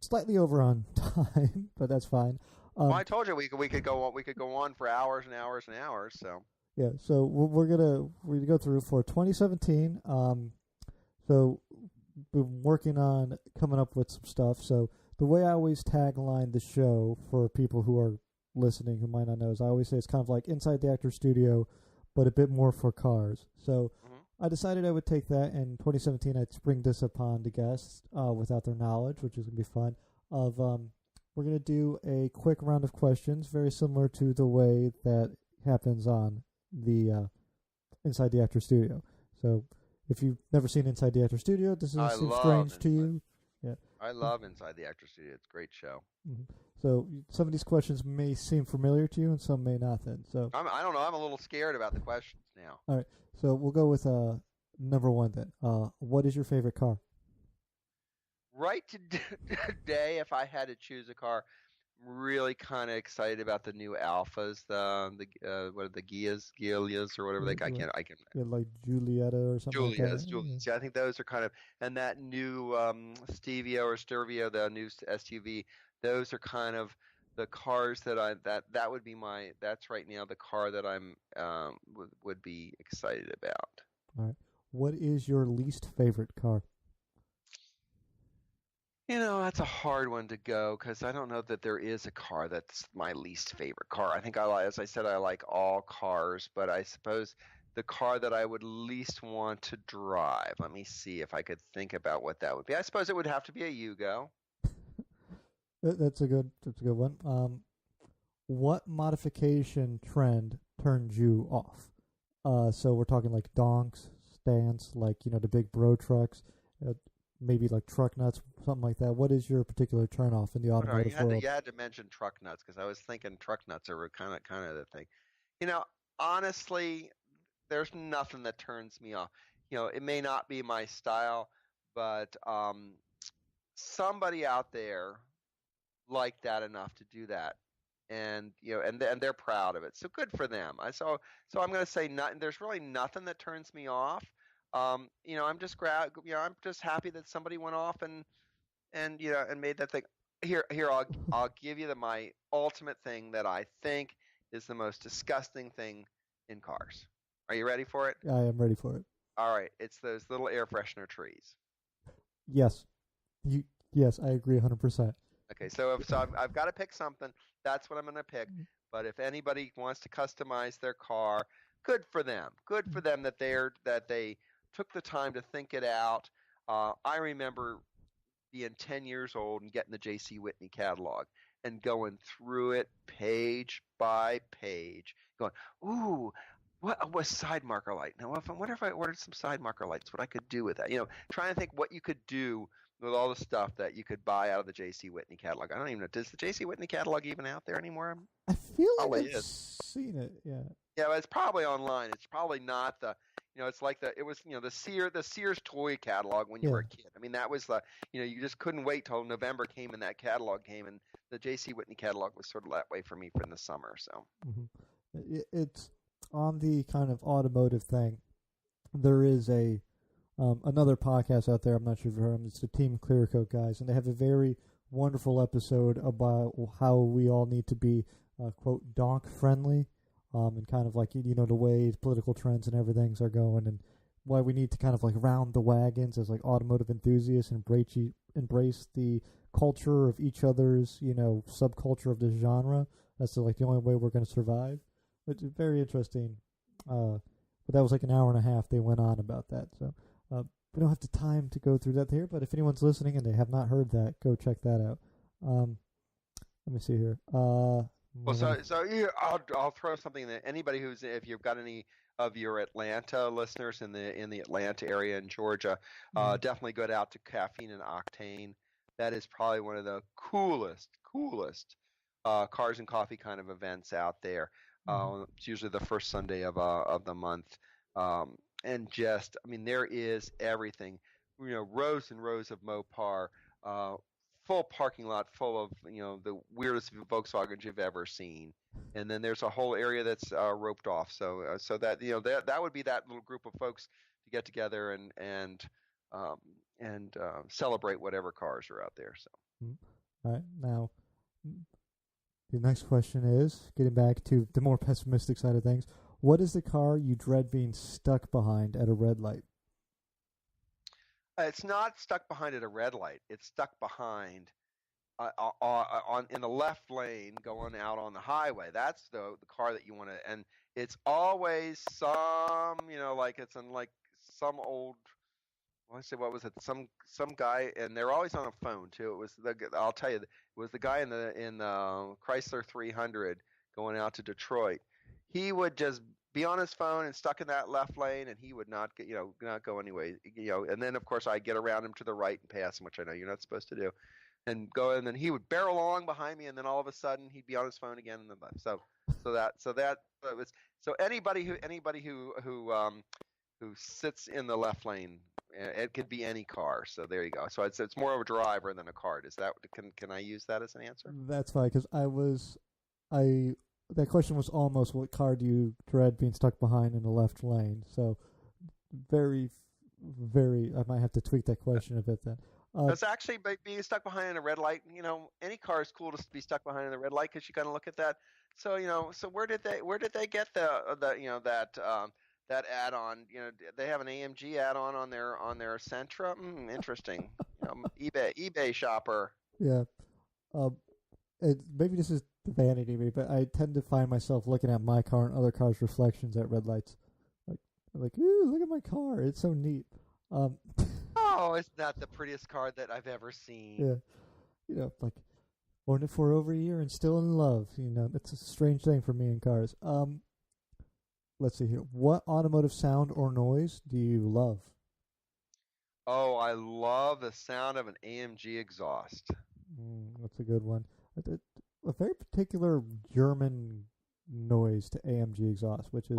slightly over on time, but that's fine. Well, I told you we could go on for hours and hours and hours. So yeah, so we're gonna go through for 2017. So been working on coming up with some stuff. So the way I always tagline the show for people who are listening who might not know is I always say it's kind of like Inside the Actor Studio, but a bit more for cars. So I decided I would take that in 2017. I'd spring this upon the guests without their knowledge, which is going to be fun. We're going to do a quick round of questions, very similar to the way that happens on the Inside the Actor Studio. So if you've never seen Inside the Actor Studio, this is strange to you. Yeah, I love Inside the Actor Studio. It's a great show. Mm-hmm. So some of these questions may seem familiar to you, and some may not. Then, so I don't know. I'm a little scared about the questions now. All right. So we'll go with number one then. What is your favorite car? Right today, if I had to choose a car, I'm really kind of excited about the new Alphas, what are the Giulias or whatever I can. Yeah, like Giulietta or something. Julias. Yeah, I think those are kind of, and that new Stelvio, the new SUV. Those are kind of the cars that would be that's right now the car that I'm would be excited about. All right. What is your least favorite car? That's a hard one to go, because I don't know that there is a car that's my least favorite car. I think as I said, I like all cars, but I suppose the car that I would least want to drive. Let me see if I could think about what that would be. I suppose it would have to be a Yugo. That's a good one. What modification trend turned you off? So we're talking like donks, stance, like the big bro trucks, maybe like truck nuts, something like that. What is your particular turnoff in the automotive world? You had to mention truck nuts, because I was thinking truck nuts are kind of the thing. Honestly, there's nothing that turns me off. It may not be my style, but somebody out there like that enough to do that, and and they're proud of it, so good for them. So I'm going to say there's really nothing that turns me off. I'm just I'm just happy that somebody went off and made that thing. Here I'll give you my ultimate thing that I think is the most disgusting thing in cars. Are you ready for it? I am ready for it. All right, it's those little air freshener trees. Yes, yes, I agree 100%. Okay, so I've got to pick something. That's what I'm going to pick. But if anybody wants to customize their car, good for them. Good for them that they took the time to think it out. I remember being 10 years old and getting the J.C. Whitney catalog and going through it page by page, going, ooh, what was side marker light? Now, what if I ordered some side marker lights, what I could do with that? Trying to think what you could do with all the stuff that you could buy out of the J.C. Whitney catalog. I don't even know. Does the J.C. Whitney catalog even out there anymore? I feel like Probably I've is. seen it. Yeah. Yeah, but it's probably online. It's probably not it's like the Sears toy catalog when you were a kid. I mean, that was you just couldn't wait till November came and that catalog came, and the J.C. Whitney catalog was sort of that way for me for the summer. So It's on the kind of automotive thing. There is another podcast out there. I'm not sure if you've heard them. It's the Team Clearcoat guys, and they have a very wonderful episode about how we all need to be quote donk friendly. And kind of like, the way political trends and everything's are going, and why we need to kind of like round the wagons as like automotive enthusiasts and embrace the culture of each other's, subculture of this genre. That's like the only way we're going to survive. Which is very interesting. But that was like an hour and a half they went on about that. So we don't have the time to go through that here, but if anyone's listening and they have not heard that, go check that out. Let me see here. Well, I'll throw something in there. Anybody if you've got any of your Atlanta listeners in the Atlanta area in Georgia, definitely go out to Caffeine and Octane. That is probably one of the coolest cars and coffee kind of events out there. It's usually the first Sunday of the month, and just there is everything. Rows and rows of Mopar. Full parking lot full of the weirdest Volkswagens you've ever seen, and then there's a whole area that's roped off. So that that would be that little group of folks to get together and celebrate whatever cars are out there. So, all right, now the next question is getting back to the more pessimistic side of things. What is the car you dread being stuck behind at a red light? It's not stuck behind at a red light. It's stuck behind in the left lane going out on the highway. That's the car that you want to. And it's always some, like it's in like some old. What was it? Some guy, and they're always on a phone too. It was I'll tell you, it was the guy in the Chrysler 300 going out to Detroit. He would just be on his phone and stuck in that left lane, and he would not not go anyway. And then of course I get around him to the right and pass him, which I know you're not supposed to do, and go, and then he would barrel along behind me, and then all of a sudden he'd be on his phone again, and then left. So anybody who sits in the left lane, it could be any car. So there you go. So it's more of a driver than a car. Is that can I use that as an answer? That's fine, because that question was almost what car do you dread being stuck behind in the left lane. So very, very, I might have to tweak that question a bit then. It's actually being stuck behind in a red light. Any car is cool to be stuck behind in the red light because you got to look at that. So so where did they get that add-on? They have an AMG add-on on their Sentra. Interesting. eBay shopper. Yeah. Maybe this is the vanity me, but I tend to find myself looking at my car and other cars' reflections at red lights. Like, ooh, look at my car. It's so neat. Oh, it's not the prettiest car that I've ever seen. Yeah. Like, owned it for over a year and still in love. It's a strange thing for me in cars. Let's see here. What automotive sound or noise do you love? Oh, I love the sound of an AMG exhaust. That's a good one. A very particular German noise to AMG exhaust, which is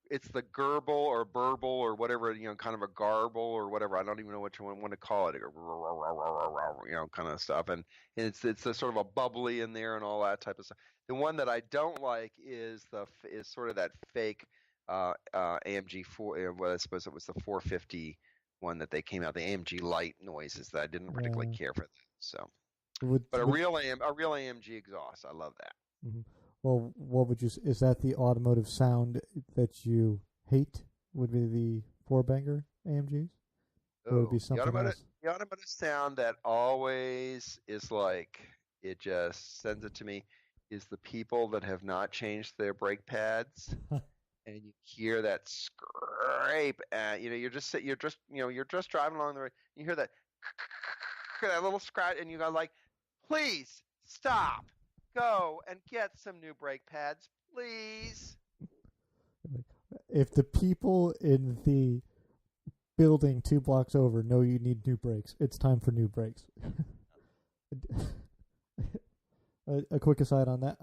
it's the gurble or burble or whatever, kind of a garble or whatever. I don't even know what you want to call it, kind of stuff. And it's a sort of a bubbly in there and all that type of stuff. The one that I don't like is sort of that fake AMG 4. Well, I suppose it was the 450 one that they came out. The AMG light noises that I didn't particularly care for that. So. But a real AMG exhaust, I love that. Mm-hmm. Well, is that the automotive sound that you hate? Would be the four-banger AMGs? Or would it be something else? The automotive sound that always is like, it just sends it to me, is the people that have not changed their brake pads and you hear that scrape, and you're just driving along the road. You hear that that little scratch, and you go like, please stop, go and get some new brake pads, please. If the people in the building 2 blocks over know you need new brakes, it's time for new brakes. A quick aside on that,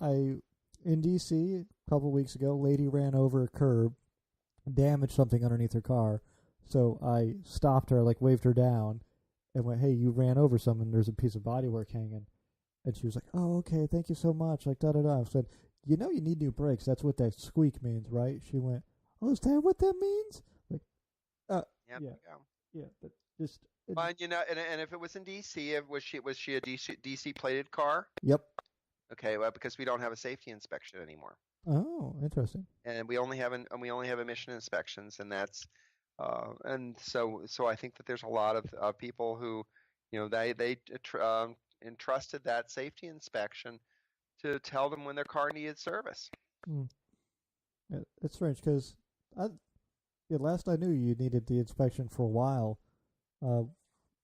in DC a couple weeks ago, lady ran over a curb, damaged something underneath her car, so I stopped her, like waved her down, and went, "Hey, you ran over something. There's a piece of bodywork hanging." And she was like, "Oh, okay, thank you so much." Like da da da. I said, "You know you need new brakes. That's what that squeak means, right?" She went, "Oh, is that what that means?" Like, Yep, yeah, yeah, but just. and and if it was in DC, was she a DC plated car? Yep. Okay, well, because we don't have a safety inspection anymore, Oh, interesting. and we only have emission inspections, and that's and so I think that there's a lot of people who, they entrusted that safety inspection to tell them when their car needed service. Yeah, it's strange because last I knew you needed the inspection for a while.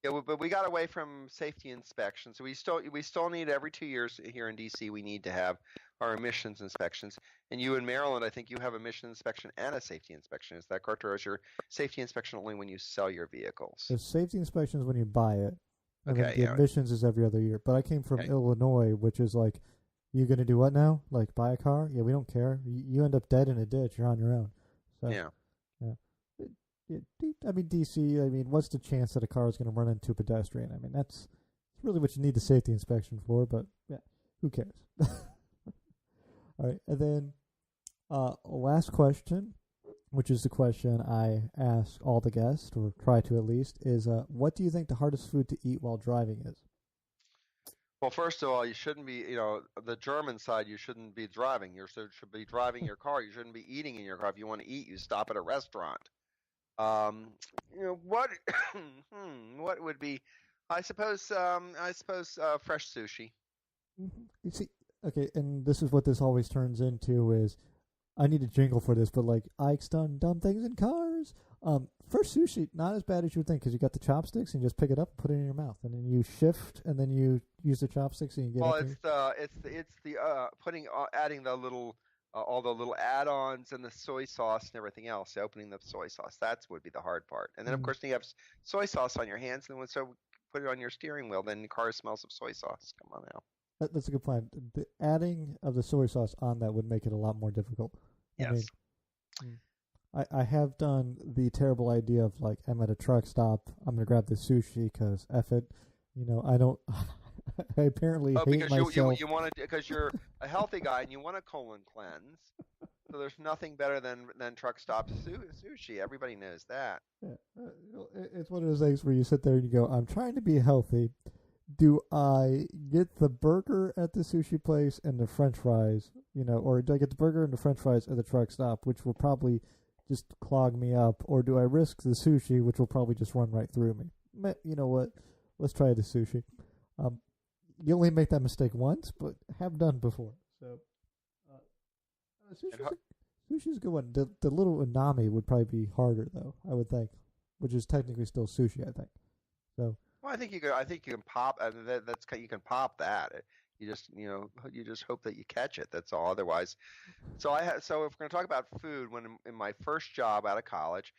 Yeah, but we got away from safety inspections. We still need every 2 years here in DC. We need to have our emissions inspections. And you in Maryland, I think you have emission inspection and a safety inspection. Is that correct, or is your safety inspection only when you sell your vehicles? The safety inspection is when you buy it. And Okay, then the emissions is every other year. But I came from Illinois, which is like, you going to do what now? Like buy a car? Yeah, we don't care. You end up dead in a ditch. You're on your own. So, yeah. I mean, DC, what's the chance that a car is going to run into a pedestrian? I mean, that's really what you need the safety inspection for, but yeah, who cares? All right, and then last question, which is the question I ask all the guests, or try to at least, is what do you think the hardest food to eat while driving is? Well, first of all, you shouldn't be, the German side, you shouldn't be driving. You should be driving your car. You shouldn't be eating in your car. If you want to eat, you stop at a restaurant. What what would be? I suppose fresh sushi. You see, okay, and this is what this always turns into is, I need a jingle for this, but like Ike's done dumb things in cars. Fresh sushi, not as bad as you would think, because you got the chopsticks and you just pick it up and put it in your mouth, and then you shift, and then you use the chopsticks and you get. Well, it's the putting adding the little. All the little add-ons and the soy sauce and everything else. Opening the soy sauce, that would be the hard part. And then, of course, you have soy sauce on your hands, and put it on your steering wheel. Then the car smells of soy sauce. Come on now. That's a good point. The adding of the soy sauce on that would make it a lot more difficult. Yes. I have done the terrible idea of, like, I'm at a truck stop, I'm going to grab the sushi because F it. I don't... I apparently hate myself. You want to, because you're a healthy guy and you want a colon cleanse. So there's nothing better than truck stop sushi. Everybody knows that. Yeah. It's one of those things where you sit there and you go, I'm trying to be healthy. Do I get the burger at the sushi place and the French fries, or do I get the burger and the French fries at the truck stop, which will probably just clog me up, or do I risk the sushi, which will probably just run right through me? You know what? Let's try the sushi. You only make that mistake once, but have done before. So, sushi's a good one. The little unami would probably be harder, though, I would think, which is technically still sushi, I think. So. Well, I think you can pop. You can pop that. You just hope that you catch it. That's all. Otherwise, so if we're going to talk about food, when in my first job out of college,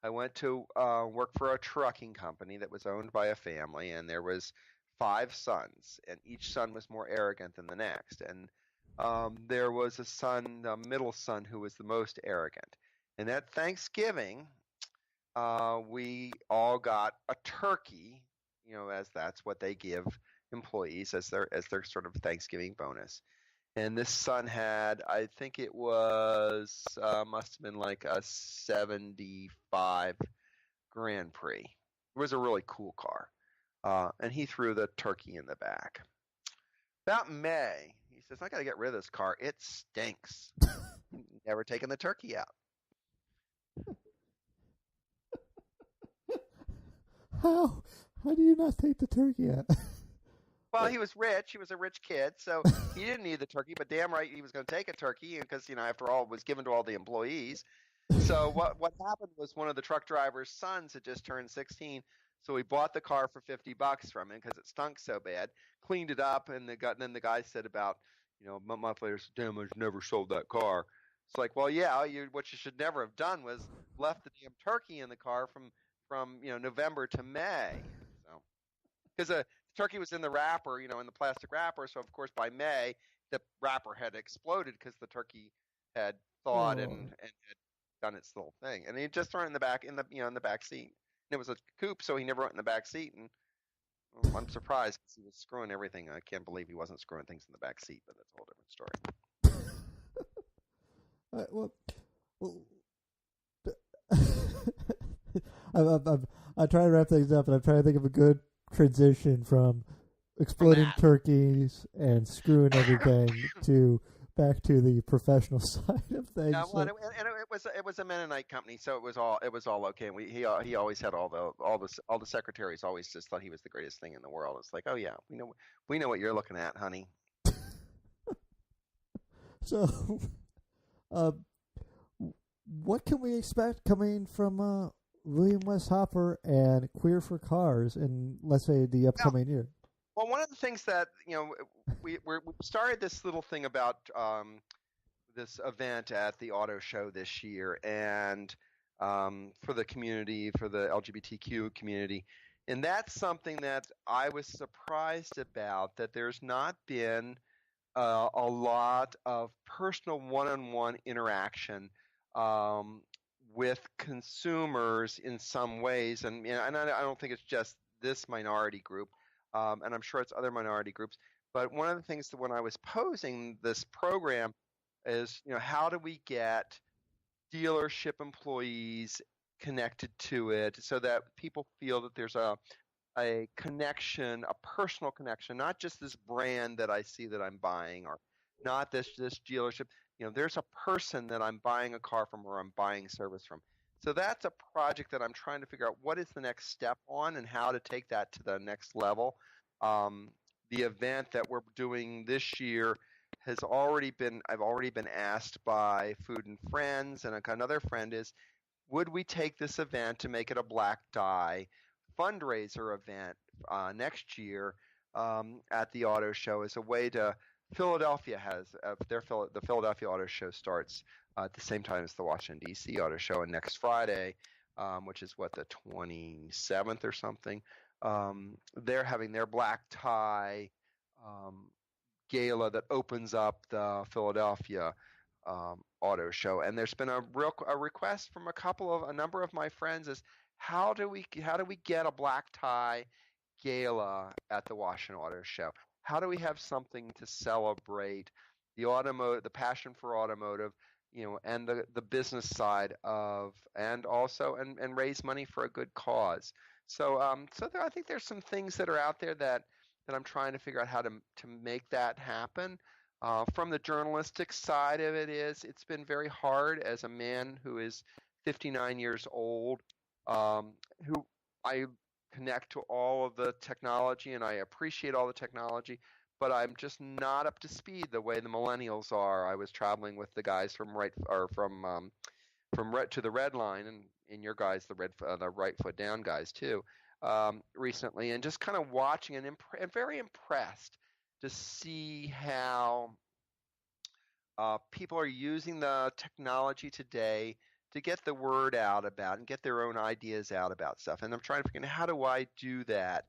I went to work for a trucking company that was owned by a family, and there was 5 sons, and each son was more arrogant than the next. And there was a middle son, who was the most arrogant. And at Thanksgiving, we all got a turkey, as that's what they give employees as their sort of Thanksgiving bonus. And this son had, I think it was, must have been like a 75 Grand Prix. It was a really cool car. And he threw the turkey in the back. About May, he says, I got to get rid of this car. It stinks. Never taken the turkey out. How do you not take the turkey out? Well, he was rich. He was a rich kid, so he didn't need the turkey. But damn right, he was going to take a turkey because after all, it was given to all the employees. So what happened was one of the truck driver's sons had just turned 16, so he bought the car for $50 from him because it stunk so bad. Cleaned it up, and then the guy said about a month later, damn, I never sold that car. It's like, well, yeah, what you should never have done was left the damn turkey in the car from November to May. So because the turkey was in the wrapper, in the plastic wrapper, so of course by May the wrapper had exploded because the turkey had thawed and had done its little thing, and he just threw it in the back in the back seat. And it was a coupe, so he never went in the back seat, and I'm surprised because he was screwing everything. I can't believe he wasn't screwing things in the back seat, but that's a whole different story. I'm trying to wrap things up, and I'm trying to think of a good transition from exploding turkeys and screwing everything to back to the professional side of things. Yeah, well, it was a Mennonite company, so it was all okay. And he always had all the secretaries always just thought he was the greatest thing in the world. It's like, oh yeah, we know what you're looking at, honey. So, what can we expect coming from William West Hopper and Queer for Cars in, let's say, the upcoming year? Well, one of the things that we started this little thing about this event at the auto show this year, and for the community, for the LGBTQ community, and that's something that I was surprised about, that there's not been a lot of personal one-on-one interaction with consumers in some ways, and I don't think it's just this minority group. And I'm sure it's other minority groups. But one of the things that when I was posing this program is, how do we get dealership employees connected to it so that people feel that there's a connection, a personal connection, not just this brand that I see that I'm buying, or not this dealership. There's a person that I'm buying a car from or I'm buying service from. So that's a project that I'm trying to figure out what is the next step on and how to take that to the next level. The event that we're doing this year I've already been asked by Food and Friends, and another friend is, would we take this event to make it a black tie fundraiser event next year at the auto show as a way to Philadelphia has the Philadelphia Auto Show starts at the same time as the Washington D.C. Auto Show, and next Friday, which is the 27th or something, they're having their black tie gala that opens up the Philadelphia auto show. And there's been a request from a number of my friends is, how do we get a black tie gala at the Washington Auto Show? How do we have something to celebrate the passion for automotive, and the business side of, and also and raise money for a good cause. So I think there's some things that are out there that I'm trying to figure out how to make that happen. From the journalistic side of it's been very hard as a man who is 59 years old, who I connect to all of the technology and I appreciate all the technology, but I'm just not up to speed the way the millennials are. I was traveling with the guys from to the Red Line, and your guys, the Right Foot Down guys too, recently, and just kind of watching and very impressed to see how people are using the technology today to get the word out about and get their own ideas out about stuff. And I'm trying to figure out, how do I do that,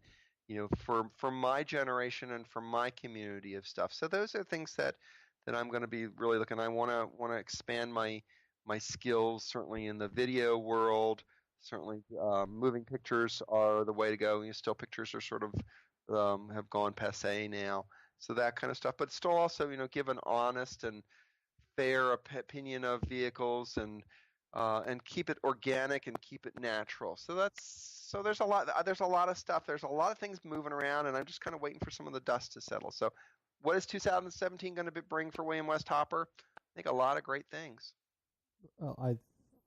for my generation and for my community of stuff. So those are things that I'm going to be really looking. I want to expand my skills, certainly in the video world. Certainly, moving pictures are the way to go. Still pictures are sort of have gone passé now. So that kind of stuff, but still also, give an honest and fair opinion of vehicles, and keep it organic and keep it natural. So there's a lot of stuff. There's a lot of things moving around, and I'm just kind of waiting for some of the dust to settle. So what is 2017 going to bring for William West Hopper? I think a lot of great things. Well, I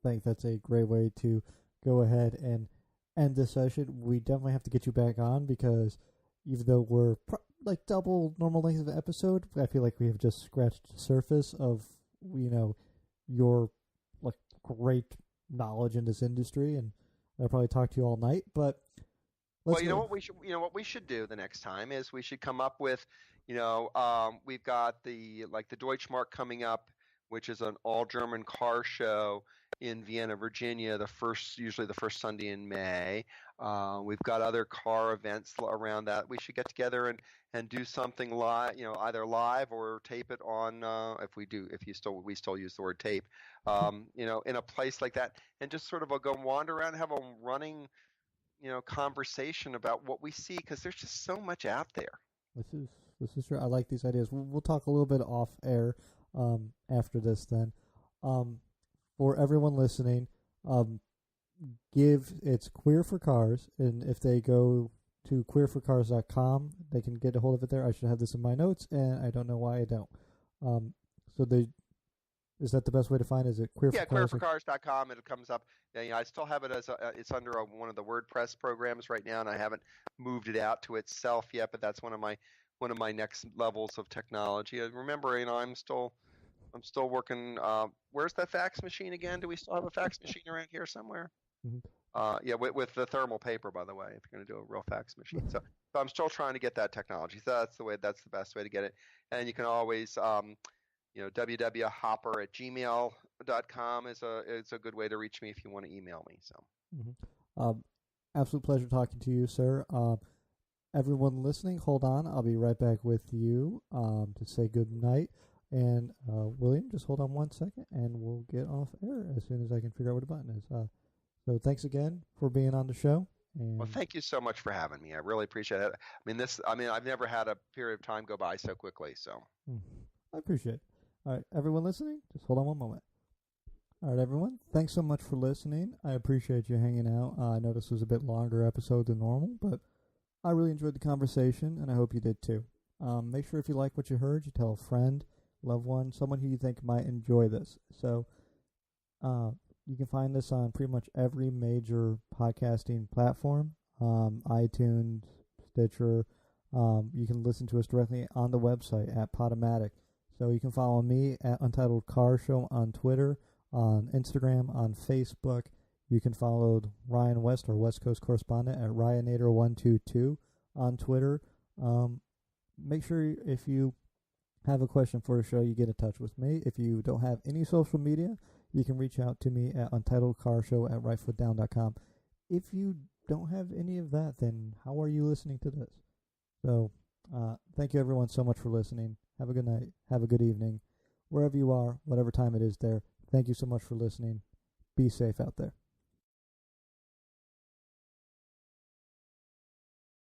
think that's a great way to go ahead and end this session. We definitely have to get you back on, because even though we're like double normal length of episode. I feel like we have just scratched the surface of your like great knowledge in this industry, and I'll probably talk to you all night. But well, what we should do the next time is we should come up with, we've got the Deutschmark coming up, which is an all German car show in Vienna, Virginia, usually the first Sunday in May. We've got other car events around that. We should get together and do something live, either live or tape it on, if we still use the word tape, in a place like that, and just sort of go wander around and have a running, conversation about what we see, because there's just so much out there. This is true. I like these ideas. We'll talk a little bit off air after this then. For everyone listening, it's Queer for Cars, and if they go to queerforcars.com, they can get a hold of it there. I should have this in my notes, and I don't know why I don't. Is that the best way to find it? Is it Queer for Cars? Yeah, queerforcars.com. It comes up. I still have it as it's under one of the WordPress programs right now, and I haven't moved it out to itself yet. But that's one of my next levels of technology. Remember, I'm still working. Where's that fax machine again? Do we still have a fax machine around here somewhere? Mm-hmm. With the thermal paper, by the way, if you're going to do a real fax machine. So I'm still trying to get that technology. So that's the best way to get it. And you can always www.hopper@gmail.com is a good way to reach me if you want to email me. So, absolute pleasure talking to you, sir. Everyone listening, hold on. I'll be right back with you to say good night. And William, just hold on 1 second, and we'll get off air as soon as I can figure out what a button is. So thanks again for being on the show. And well, thank you so much for having me. I really appreciate it. I've never had a period of time go by so quickly. So I appreciate it. All right, everyone listening, just hold on one moment. All right, everyone, thanks so much for listening. I appreciate you hanging out. I know this was a bit longer episode than normal, but I really enjoyed the conversation, and I hope you did too. Make sure if you like what you heard, you tell a friend, loved one, someone who you think might enjoy this. So you can find this on pretty much every major podcasting platform, iTunes, Stitcher. You can listen to us directly on the website at Podomatic. So you can follow me at Untitled Car Show on Twitter, on Instagram, on Facebook. You can follow Ryan West, our West Coast correspondent, at Ryanator122 on Twitter. Make sure if you have a question for a show, you get in touch with me. If you don't have any social media, you can reach out to me at untitledcarshow@rightfootdown.com. If you don't have any of that, then how are you listening to this? So thank you everyone so much for listening. Have a good night. Have a good evening. Wherever you are, whatever time it is there, thank you so much for listening. Be safe out there.